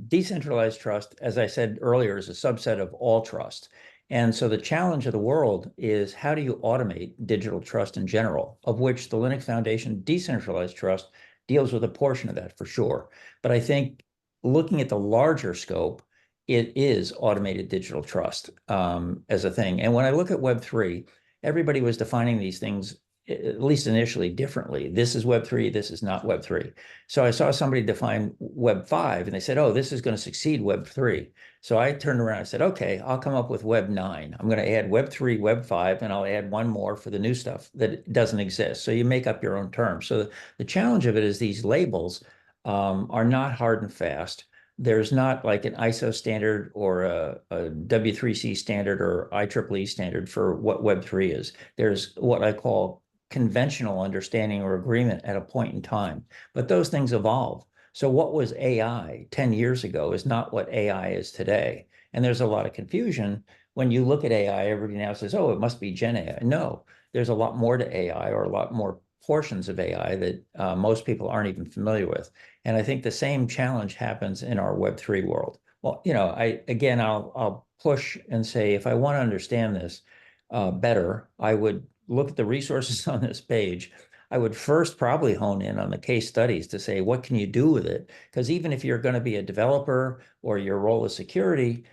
decentralized trust, as I said earlier, is a subset of all trust. And so the challenge of the world is how do you automate digital trust in general, of which the Linux Foundation decentralized trust deals with a portion of that for sure. But I think looking at the larger scope, it is automated digital trust as a thing. And when I look at Web3, everybody was defining these things, at least initially, differently. This is Web3, this is not Web3. So I saw somebody define Web5 and they said, oh, this is going to succeed Web3. So I turned around and said, okay, I'll come up with Web9. I'm going to add Web3, Web5, and I'll add one more for the new stuff that doesn't exist. So you make up your own terms. So the challenge of it is these labels are not hard and fast. There's not like an ISO standard or a W3C standard or IEEE standard for what Web3 is. There's what I call conventional understanding or agreement at a point in time, but those things evolve. So what was AI 10 years ago is not what AI is today. And there's a lot of confusion. When you look at AI, everybody now says, oh, it must be Gen AI. No, there's a lot more to AI or a lot more portions of AI that most people aren't even familiar with. And I think the same challenge happens in our Web3 world. Well, I'll push and say, if I want to understand this better, I would look at the resources on this page. I would first probably hone in on the case studies to say, what can you do with it? Because even if you're going to be a developer or your role is security,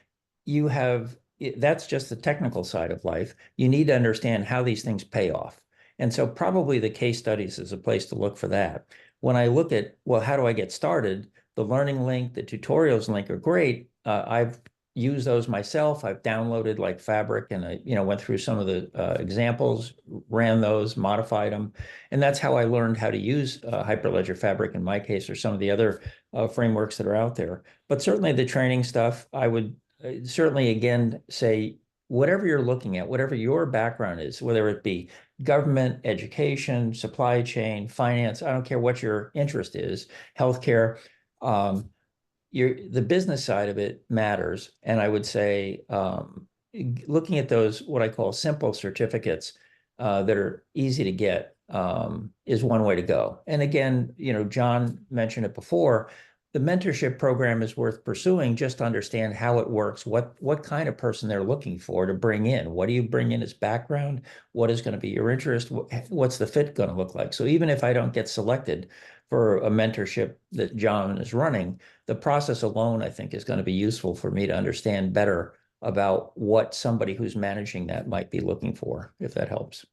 that's just the technical side of life. You need to understand how these things pay off. And so probably the case studies is a place to look for that. When I look at, well, how do I get started? The learning link, the tutorials link are great. I've used those myself. I've downloaded like Fabric and I, went through some of the examples, ran those, modified them. And that's how I learned how to use Hyperledger Fabric in my case, or some of the other frameworks that are out there. But certainly the training stuff, I would certainly again say, whatever you're looking at, whatever your background is, whether it be government, education, supply chain, finance, I don't care what your interest is, healthcare, the business side of it matters. And I would say looking at those, what I call simple certificates that are easy to get is one way to go. And again, John mentioned it before, the mentorship program is worth pursuing just to understand how it works, what kind of person they're looking for to bring in. What do you bring in as background? What is going to be your interest? What's the fit going to look like? So even if I don't get selected for a mentorship that John is running, the process alone, I think, is going to be useful for me to understand better about what somebody who's managing that might be looking for, if that helps.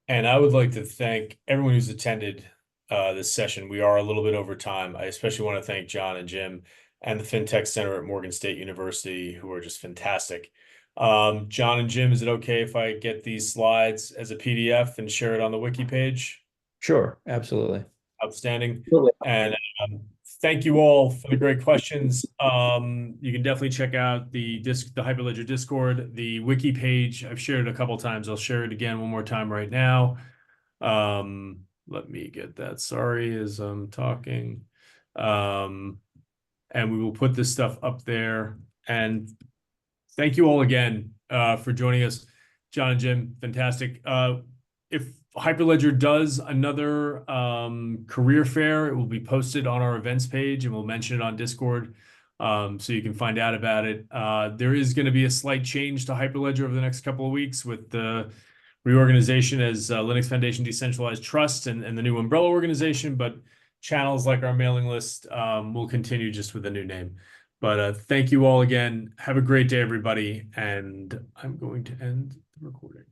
And I would like to thank everyone who's attended this session. We are a little bit over time. I especially want to thank John and Jim and the Fintech Center at Morgan State University, who are just fantastic. John and Jim, is it okay if I get these slides as a PDF and share it on the wiki page?
Sure, absolutely.
Outstanding.
Absolutely.
And thank you all for the great questions. You can definitely check out the Hyperledger Discord, the wiki page. I've shared it a couple times. I'll share it again one more time right now. Let me get that. Sorry, as I'm talking. And we will put this stuff up there. And thank you all again for joining us. John and Jim, fantastic. If Hyperledger does another career fair, it will be posted on our events page and we'll mention it on Discord so you can find out about it. There is going to be a slight change to Hyperledger over the next couple of weeks with the reorganization as Linux Foundation Decentralized Trust and the new umbrella organization, but channels like our mailing list will continue just with a new name. But thank you all again. Have a great day, everybody. And I'm going to end the recording.